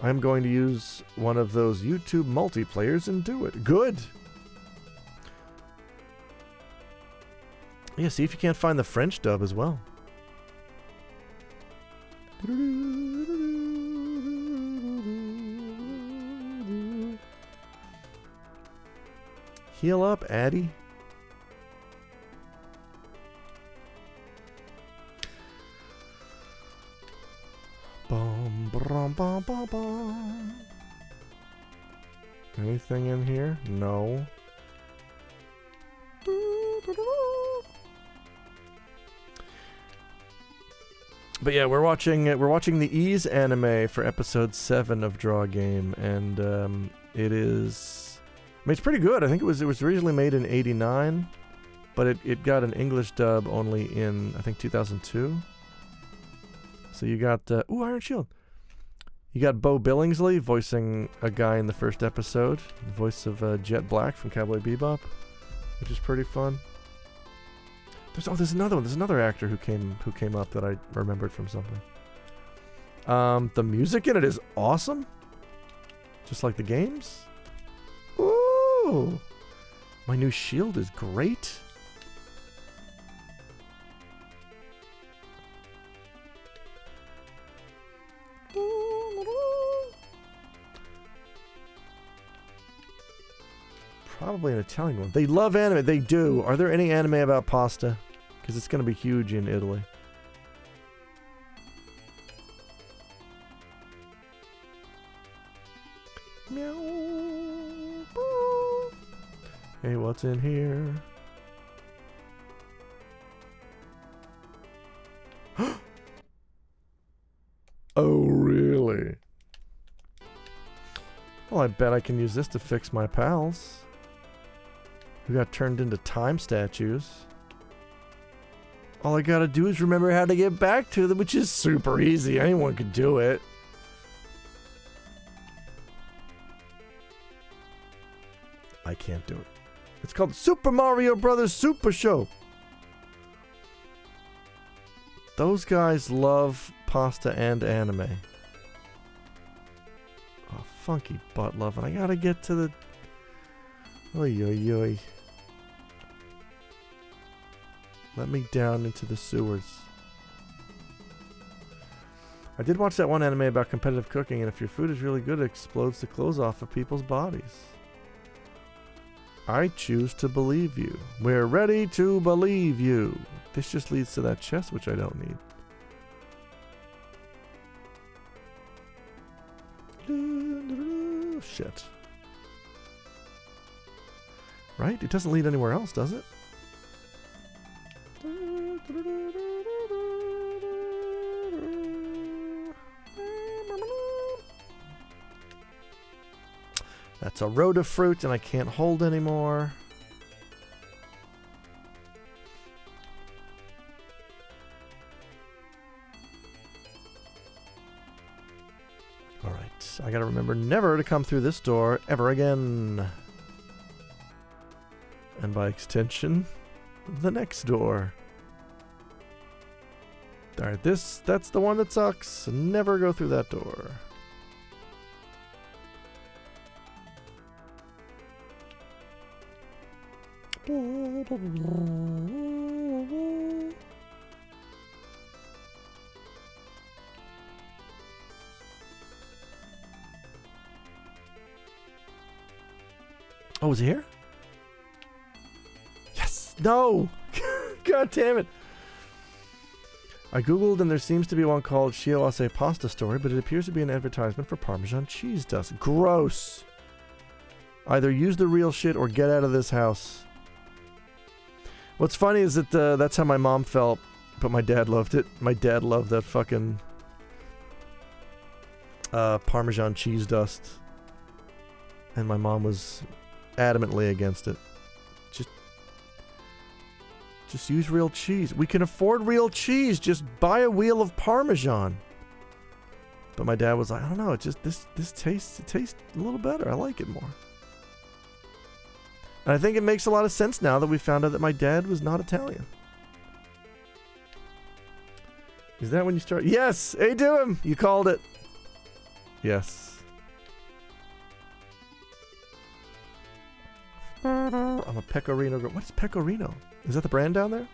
I'm going to use one of those YouTube multiplayers and do it. Good. Yeah, see if you can't find the French dub as well. Heal up, Addy. Bum, bum, bum, bum, bum. Anything in here? No. But yeah, we're watching the Ease anime for episode 7 of Draw Game, and it is. I mean, it's pretty good. I think it was originally made in '89, but it got an English dub only in I think 2002. So you got ooh, Iron Shield. You got Bo Billingsley voicing a guy in the first episode, the voice of Jet Black from Cowboy Bebop, which is pretty fun. There's another one. There's another actor who came up that I remembered from something. The music in it is awesome, just like the games. Ooh, my new shield is great. Probably an Italian one. They love anime. They do. Are there any anime about pasta? Because it's going to be huge in Italy. Meow. Hey, what's in here? Oh, really? Well, I bet I can use this to fix my pals who got turned into time statues. All I gotta do is remember how to get back to them, which is super easy. Anyone could do it. I can't do it. It's called Super Mario Brothers Super Show. Those guys love pasta and anime. Oh, funky butt love. And I gotta get to the... Oy, oy, oy. Let me down into the sewers. I did watch that one anime about competitive cooking, and if your food is really good, it explodes the clothes off of people's bodies. I choose to believe you. We're ready to believe you. This just leads to that chest, which I don't need. Shit. Right? It doesn't lead anywhere else, does it? That's a road of fruit, and I can't hold anymore. Alright, I gotta remember never to come through this door ever again. And by extension, the next door. Alright, that's the one that sucks. Never go through that door. Oh, is he here? Yes! No! God damn it! I googled and there seems to be one called Shiawase Pasta Story, but it appears to be an advertisement for Parmesan cheese dust. Gross. Either use the real shit or get out of this house. What's funny is that that's how my mom felt, but my dad loved it. My dad loved that fucking Parmesan cheese dust. And my mom was adamantly against it. Just use real cheese. We can afford real cheese. Just buy a wheel of Parmesan. But my dad was like, I don't know. It just this tastes a little better. I like it more. And I think it makes a lot of sense now that we found out that my dad was not Italian. Is that when you start? Yes. Hey, do him. You called it. Yes. I'm a Pecorino girl. What's Pecorino? Is that the brand down there?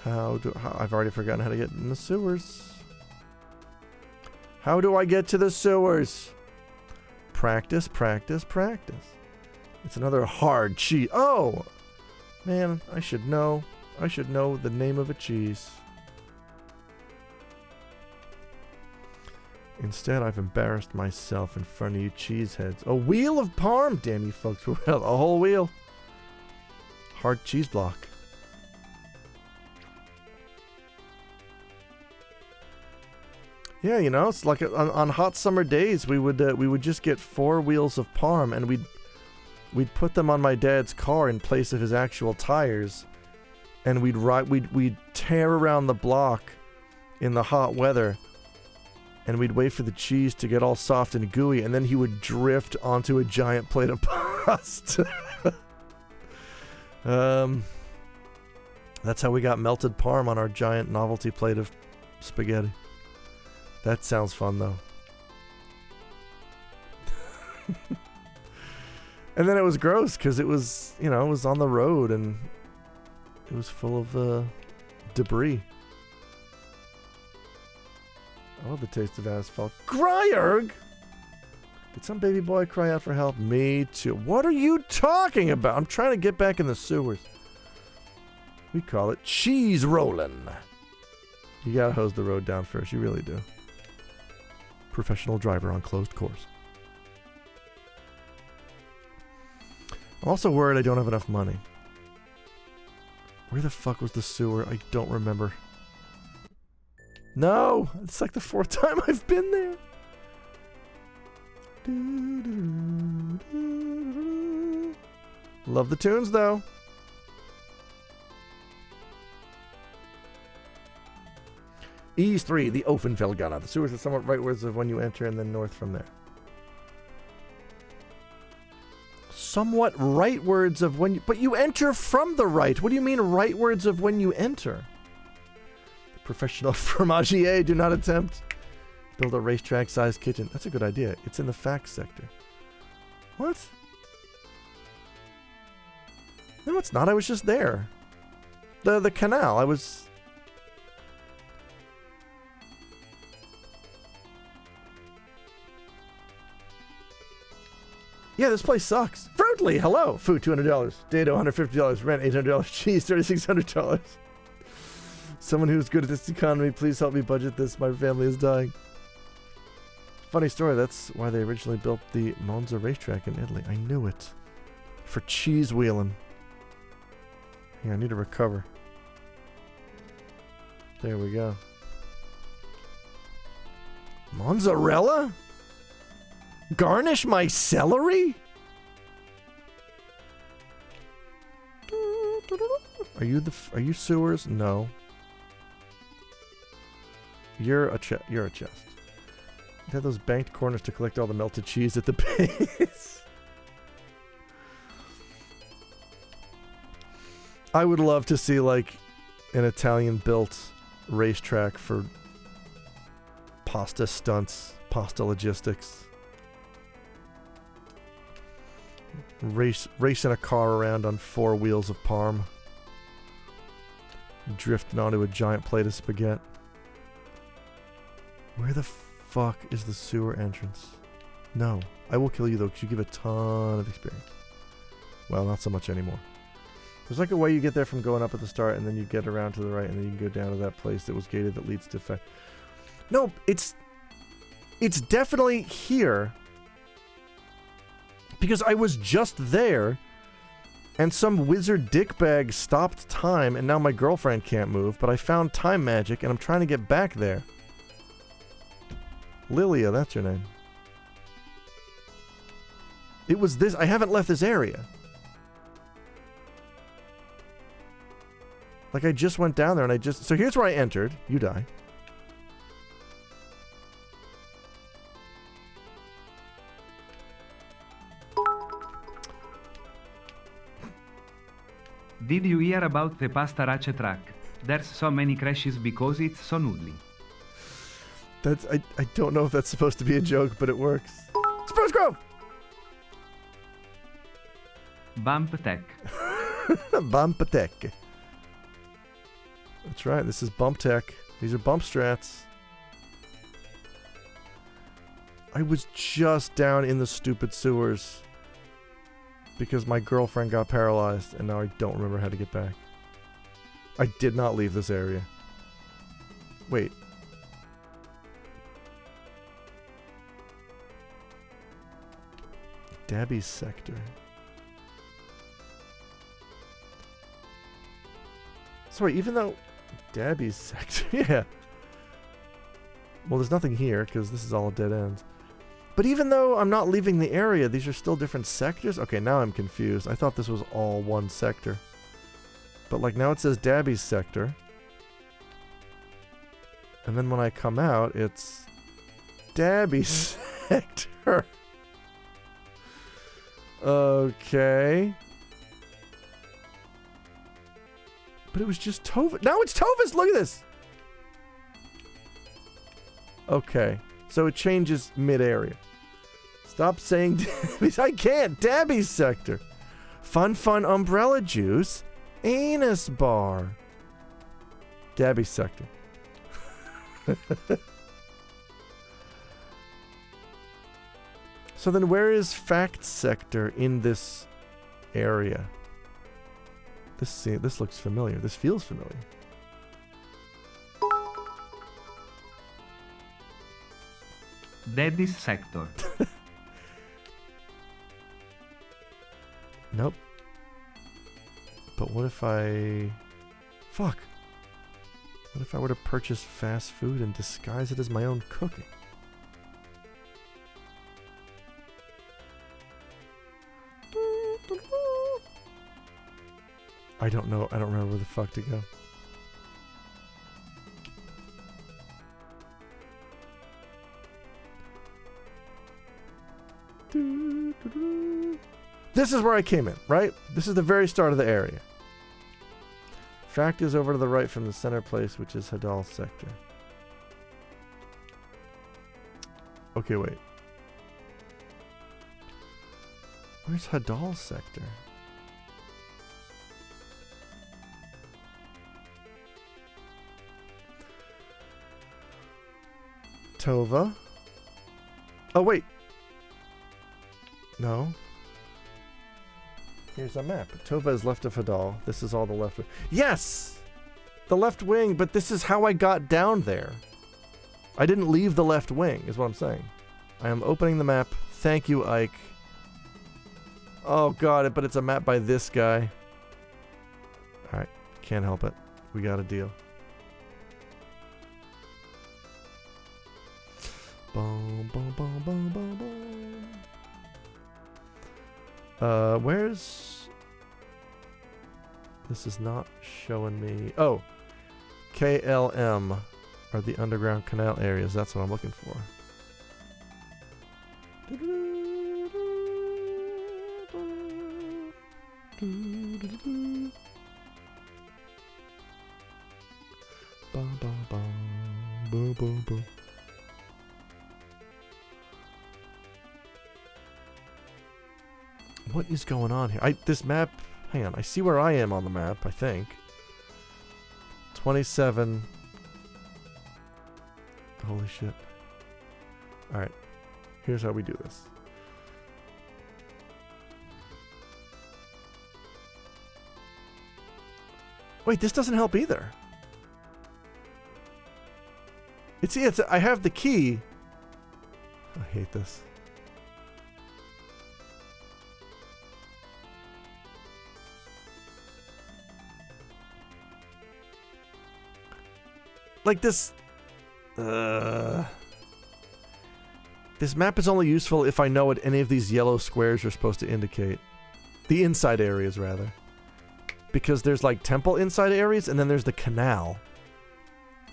I've already forgotten how to get in the sewers. How do I get to the sewers? Practice, practice, practice. It's another hard cheese. Oh! Man, I should know. I should know the name of a cheese. Instead, I've embarrassed myself in front of you cheeseheads. A wheel of parm! Damn you folks. A whole wheel. Hard cheese block. Yeah, you know, it's like on hot summer days, we would just get 4 wheels of parm, and we'd put them on my dad's car in place of his actual tires, and we'd tear around the block in the hot weather. And we'd wait for the cheese to get all soft and gooey, and then he would drift onto a giant plate of pasta. That's how we got melted parm on our giant novelty plate of spaghetti. That sounds fun, though. And then it was gross, because it was, you know, it was on the road, and it was full of debris. I love the taste of asphalt. Gryerg! Did some baby boy cry out for help? Me too. What are you talking about? I'm trying to get back in the sewers. We call it cheese rolling. You gotta hose the road down first. You really do. Professional driver on closed course. I'm also worried I don't have enough money. Where the fuck was the sewer? I don't remember. No! It's like the 4th time I've been there. Love the tunes, though. Ease 3, the Offenfeldgana. The sewers are somewhat rightwards of when you enter and then north from there. Somewhat rightwards of when you... But you enter from the right. What do you mean rightwards of when you enter? Professional fromagier, do not attempt. Build a racetrack-sized kitchen. That's a good idea. It's in the facts sector. What? No, it's not. I was just there. The canal. I was... Yeah, this place sucks. Fruitly, hello. Food, $200. Data, $150. Rent, $800. Cheese, $3,600. Someone who's good at this economy, please help me budget this. My family is dying. Funny story, that's why they originally built the Monza racetrack in Italy. I knew it. For cheese wheeling. Here, I need to recover. There we go. Mozzarella? Garnish my celery? Are you sewers? No. You're a chest. You have those banked corners to collect all the melted cheese at the base. I would love to see like an Italian-built racetrack for pasta stunts, pasta logistics. Racing a car around on 4 wheels of parm. Drifting onto a giant plate of spaghetti. Where the fuck is the sewer entrance? No. I will kill you though, because you give a ton of experience. Well, not so much anymore. There's like a way you get there from going up at the start, and then you get around to the right, and then you can go down to that place that was gated that leads to... No, it's definitely here. Because I was just there, and some wizard dickbag stopped time, and now my girlfriend can't move, but I found time magic, and I'm trying to get back there. Lilia, that's your name. It was this... I haven't left this area. Like, I just went down there, and I just... So here's where I entered. You die. Did you hear about the pasta race track? There's so many crashes because it's so noodly. That's... I don't know if that's supposed to be a joke, but it works. Spruce Grove! Bump tech. Bump tech. That's right, this is bump tech. These are bump strats. I was just down in the stupid sewers because my girlfriend got paralyzed, and now I don't remember how to get back. I did not leave this area. Wait. Dabby's sector. Sorry, even though... Dabby's sector, yeah. Well, there's nothing here, because this is all dead ends. But even though I'm not leaving the area, these are still different sectors? Okay, now I'm confused. I thought this was all one sector. But, like, now it says Dabby's sector. And then when I come out, it's... Dabby's sector. Okay. But it was just Tova. Now it's Tova's! Look at this! Okay. So it changes mid-area. Stop saying Dabby's. I can't! Dabby's sector. Fun umbrella juice. Anus bar. Dabby's sector. So then where is fact sector in this area? This looks familiar. This feels familiar. Daddy's sector. Nope. But what if I... Fuck. What if I were to purchase fast food and disguise it as my own cooking? I don't know. I don't remember where the fuck to go. This is where I came in, right? This is the very start of the area. Fact is over to the right from the center place, which is Hadal's sector. Okay, wait. Where's Hadal's sector? Tova. Oh, wait. No. Here's a map. Tova is left of Hadal. This is all the left wing. Yes! The left wing, but this is how I got down there. I didn't leave the left wing, is what I'm saying. I am opening the map. Thank you, Ike. Oh, God, but it's a map by this guy. Alright, can't help it. We got a deal. Boom, boom, boom, boom, boom, boom. Where's... This is not showing me... Oh! KLM are the underground canal areas. That's what I'm looking for. Bum, bum, bum. Boom, boom, boom. What is going on here? This map... Hang on. I see where I am on the map, I think. 27. Holy shit. Alright. Here's how we do this. Wait, this doesn't help either. I have the key. I hate this. Like this... This map is only useful if I know what any of these yellow squares are supposed to indicate. The inside areas, rather. Because there's like temple inside areas, and then there's the canal.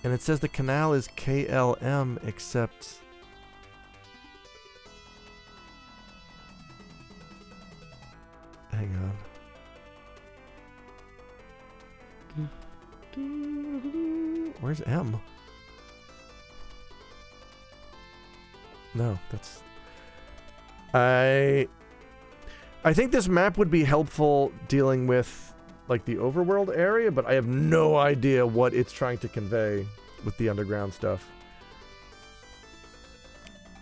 And it says the canal is KLM, except... Hang on. Where's M? No, that's... I think this map would be helpful dealing with, like, the overworld area, but I have no idea what it's trying to convey with the underground stuff.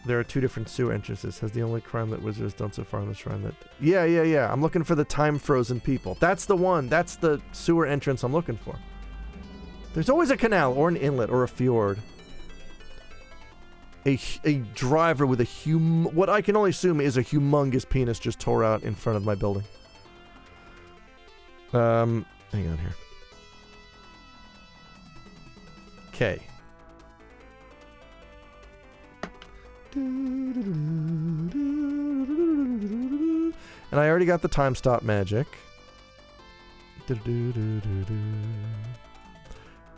There are 2 different sewer entrances. Has the only crime that Wizard has done so far in the shrine that... Yeah. I'm looking for the time-frozen people. That's the one. That's the sewer entrance I'm looking for. There's always a canal, or an inlet, or a fjord. A driver with what I can only assume is a humongous penis just tore out in front of my building. Hang on here. Okay. And I already got the time stop magic. I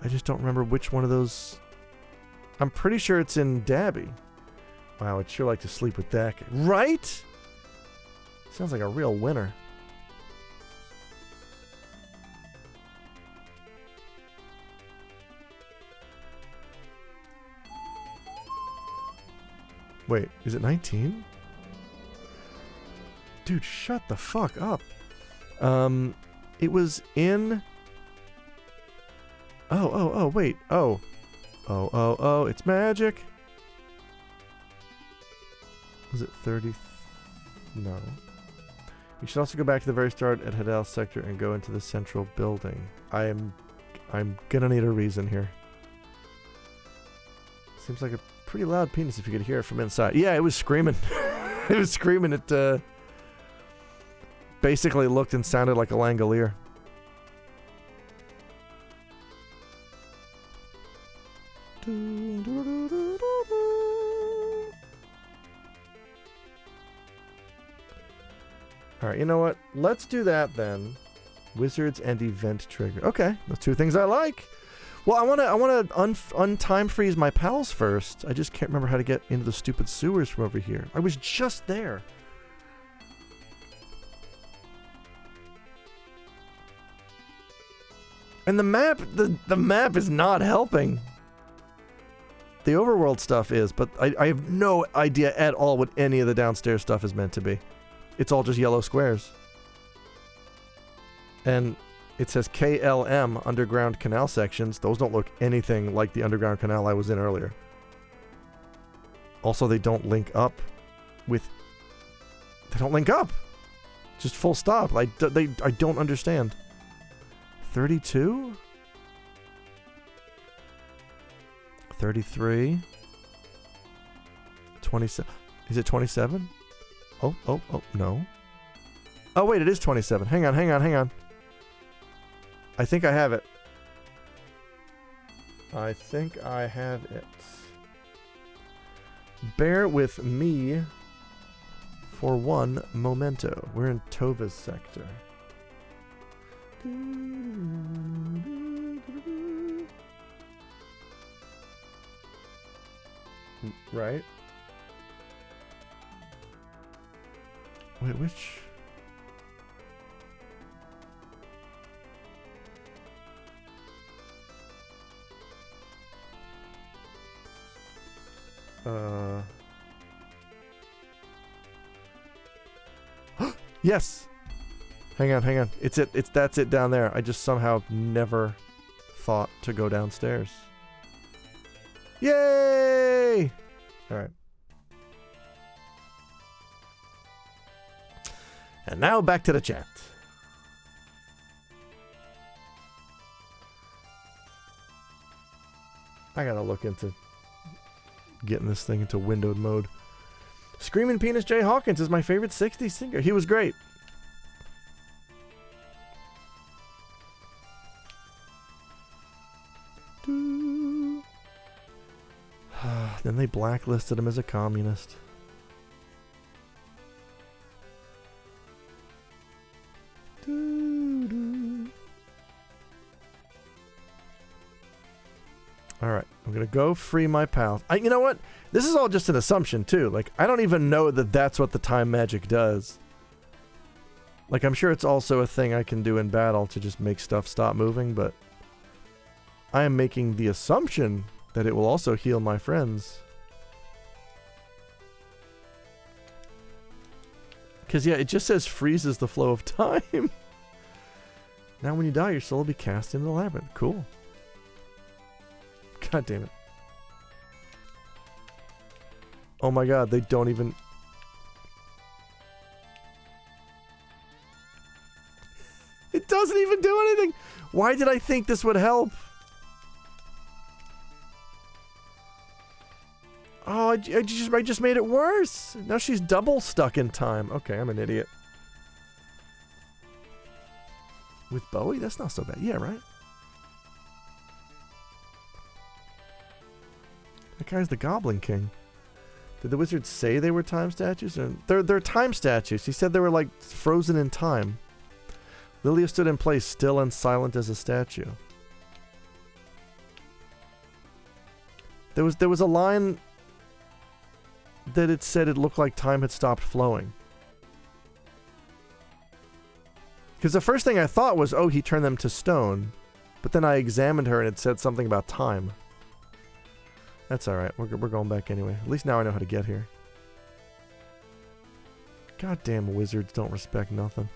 just don't remember which one of those... I'm pretty sure it's in Dabby. Wow, I'd sure like to sleep with that guy. Right? Sounds like a real winner. Wait, is it 19? Dude, shut the fuck up. It was in... wait. Oh, it's magic. Was it 30? No. You should also go back to the very start at Hadal sector and go into the central building. I'm gonna need a reason here. Seems like a pretty loud penis if you could hear it from inside. Yeah, it was screaming. It was screaming. It basically looked and sounded like a Langolier. Alright, you know what? Let's do that then. Wizards and event trigger. Okay, those 2 things I like. Well, I wanna untime freeze my pals first. I just can't remember how to get into the stupid sewers from over here. I was just there. And the map, the map is not helping. The overworld stuff is, but I have no idea at all what any of the downstairs stuff is meant to be. It's all just yellow squares. And it says KLM, underground canal sections. Those don't look anything like the underground canal I was in earlier. Also, they don't link up with... They don't link up! Just full stop. I don't understand. 32? 33? 27? Is it 27? Oh, no. Oh, wait, it is 27. Hang on. I think I have it. Bear with me for one momento. We're in Tova's sector. Right? Wait, which... Yes! Hang on. That's it down there. I just somehow never thought to go downstairs. Yay! Alright. And now back to the chat. I gotta look into getting this thing into windowed mode. Screaming Penis Jay Hawkins is my favorite 60s singer. He was great. Then they blacklisted him as a communist. Alright, I'm gonna go free my pal. You know what? This is all just an assumption, too. Like, I don't even know that that's what the time magic does. Like, I'm sure it's also a thing I can do in battle to just make stuff stop moving, but I am making the assumption that it will also heal my friends. Because, yeah, it just says freezes the flow of time. Now when you die, your soul will be cast into the labyrinth. Cool. God damn it. Oh my god, they don't even... It doesn't even do anything! Why did I think this would help? Oh, I just made it worse. Now she's double stuck in time. Okay, I'm an idiot. With Bowie? That's not so bad. Yeah, right? That guy's the Goblin King. Did the wizards say they were time statues? Or they're time statues. He said they were like frozen in time. Lilia stood in place, still and silent as a statue. There was a line that it said it looked like time had stopped flowing. Because the first thing I thought was, oh, he turned them to stone. But then I examined her and it said something about time. That's alright. We're going back anyway. At least now I know how to get here. Goddamn wizards don't respect nothing.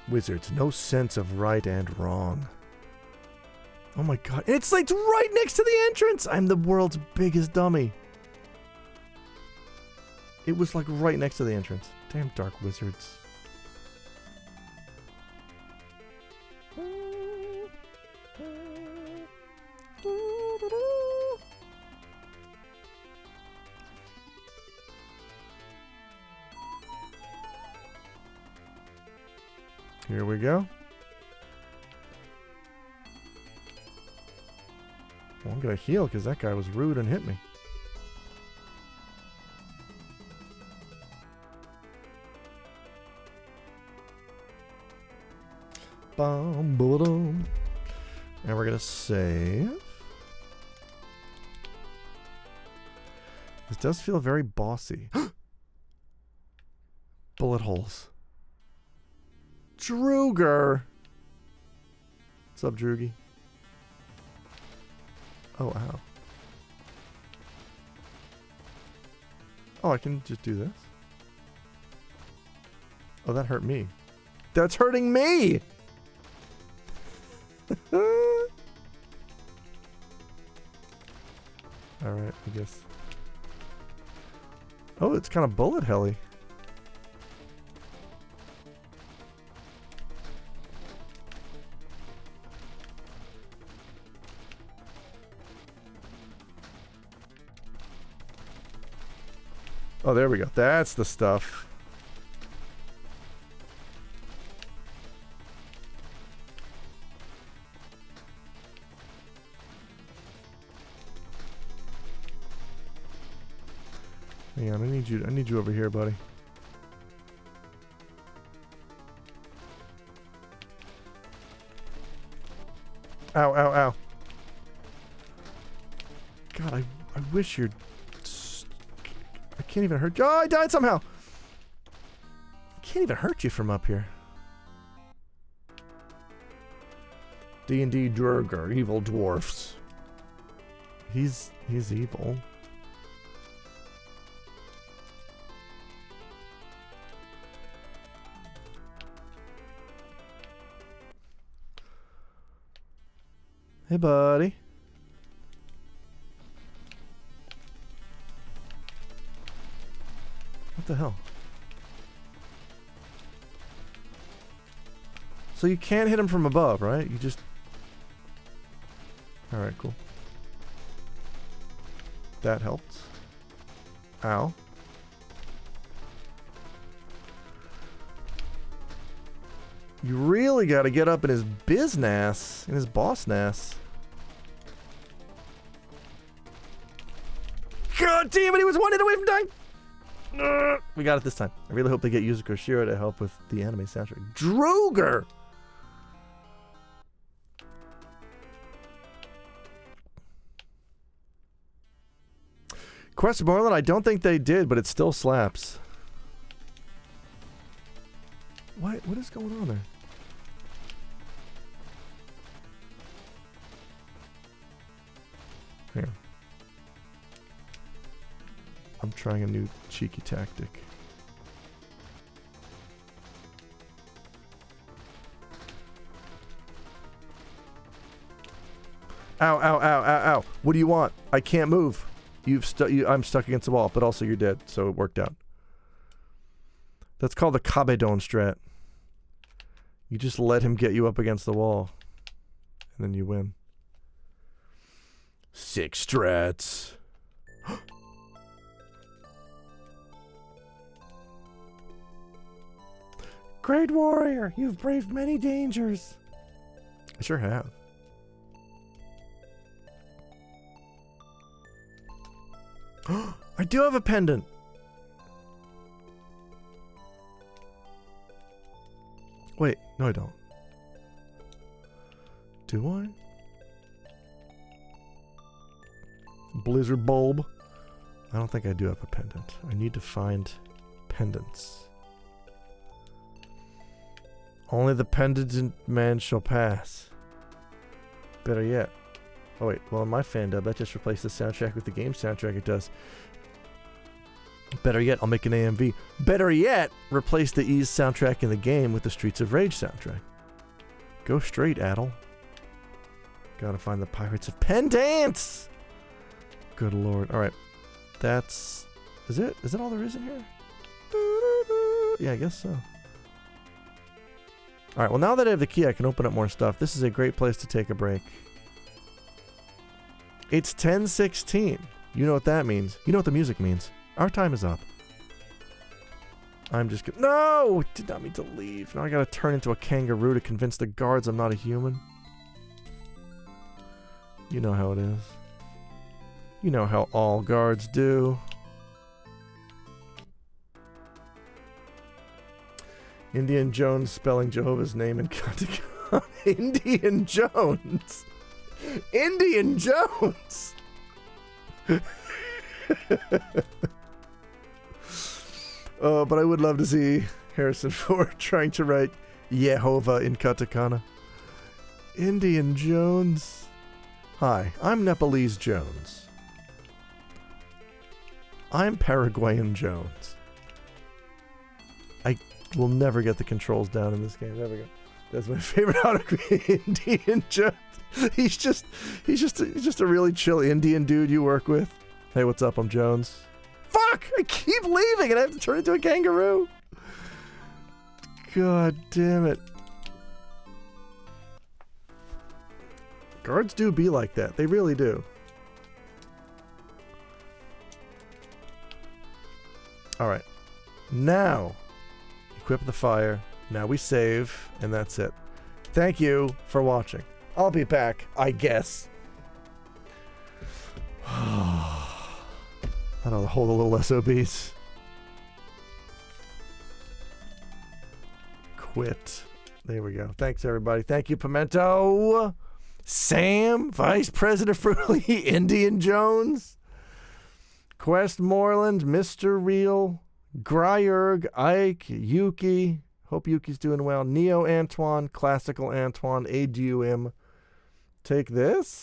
Wizards, no sense of right and wrong. Oh my god. It's like right next to the entrance! I'm the world's biggest dummy. It was like right next to the entrance. Damn dark wizards. Here we go. Well, I'm gonna heal because that guy was rude and hit me. Bum, boom. And we're gonna save. This does feel very bossy. Bullet holes. Druger. What's up, Droogie? Oh, ow. Oh, I can just do this? Oh, that hurt me. That's hurting me! Alright, I guess. Oh, it's kind of bullet helly. Oh, there we go. That's the stuff. Hang on, I need you over here, buddy. Ow, ow, ow. God, I wish you'd... I can't even hurt you. Oh, I died somehow! I can't even hurt you from up here. D&D Durgar, evil dwarfs. He's evil. Hey, buddy. What the hell? So you can't hit him from above, right? You just... Alright, cool. That helped. Ow. You really gotta get up in his business, in his boss-nass. God damn it, he was 1 hit away from dying! We got it this time. I really hope they get Yuzuko Shiro to help with the anime soundtrack. Droger! Quest Moreland, I don't think they did, but it still slaps. What is going on there? Here. I'm trying a new cheeky tactic. Ow, ow, ow, ow, ow. What do you want? I can't move. I'm stuck against the wall, but also you're dead, so it worked out. That's called the Kabedon strat. You just let him get you up against the wall, and then you win. 6 strats. Great warrior, you've braved many dangers. I sure have. I do have a pendant. Wait, no I don't. Do I? Blizzard bulb? I don't think I do have a pendant. I need to find pendants. Only the pendant man shall pass. Better yet. Oh wait, well in my fan dub, that just replaced the soundtrack with the game soundtrack it does. Better yet, I'll make an AMV. Better yet, replace the Ease soundtrack in the game with the Streets of Rage soundtrack. Go straight, Adel. Gotta find the Pirates of Pendants! Good lord. Alright. That's... Is it? Is that all there is in here? Yeah, I guess so. Alright, well now that I have the key, I can open up more stuff. This is a great place to take a break. It's 10:16. You know what that means. You know what the music means. Our time is up. I'm just gonna... No! Did not mean to leave. Now I gotta turn into a kangaroo to convince the guards I'm not a human. You know how it is. You know how all guards do. Indian Jones spelling Jehovah's name in context. Indian Jones! Indian Jones! But I would love to see Harrison Ford trying to write Yehovah in katakana. Indian Jones. Hi, I'm Nepalese Jones. I'm Paraguayan Jones. I will never get the controls down in this game. There we go. That's my favorite autograph. Indian Jones. He's just a really chill Indian dude you work with. Hey, what's up? I'm Jones. Fuck! I keep leaving and I have to turn into a kangaroo. God damn it. Guards do be like that. They really do. Alright. Now, equip the fire. Now we save, and that's it. Thank you for watching. I'll be back, I guess. That'll hold a little SOBs. Quit. There we go. Thanks, everybody. Thank you, Pimento. Sam, Vice President Fruity, Indian Jones, Quest Moreland, Mr. Real, Gryerg, Ike, Yuki. Hope Yuki's doing well. Neo Antoine, Classical Antoine, ADUM. Take this.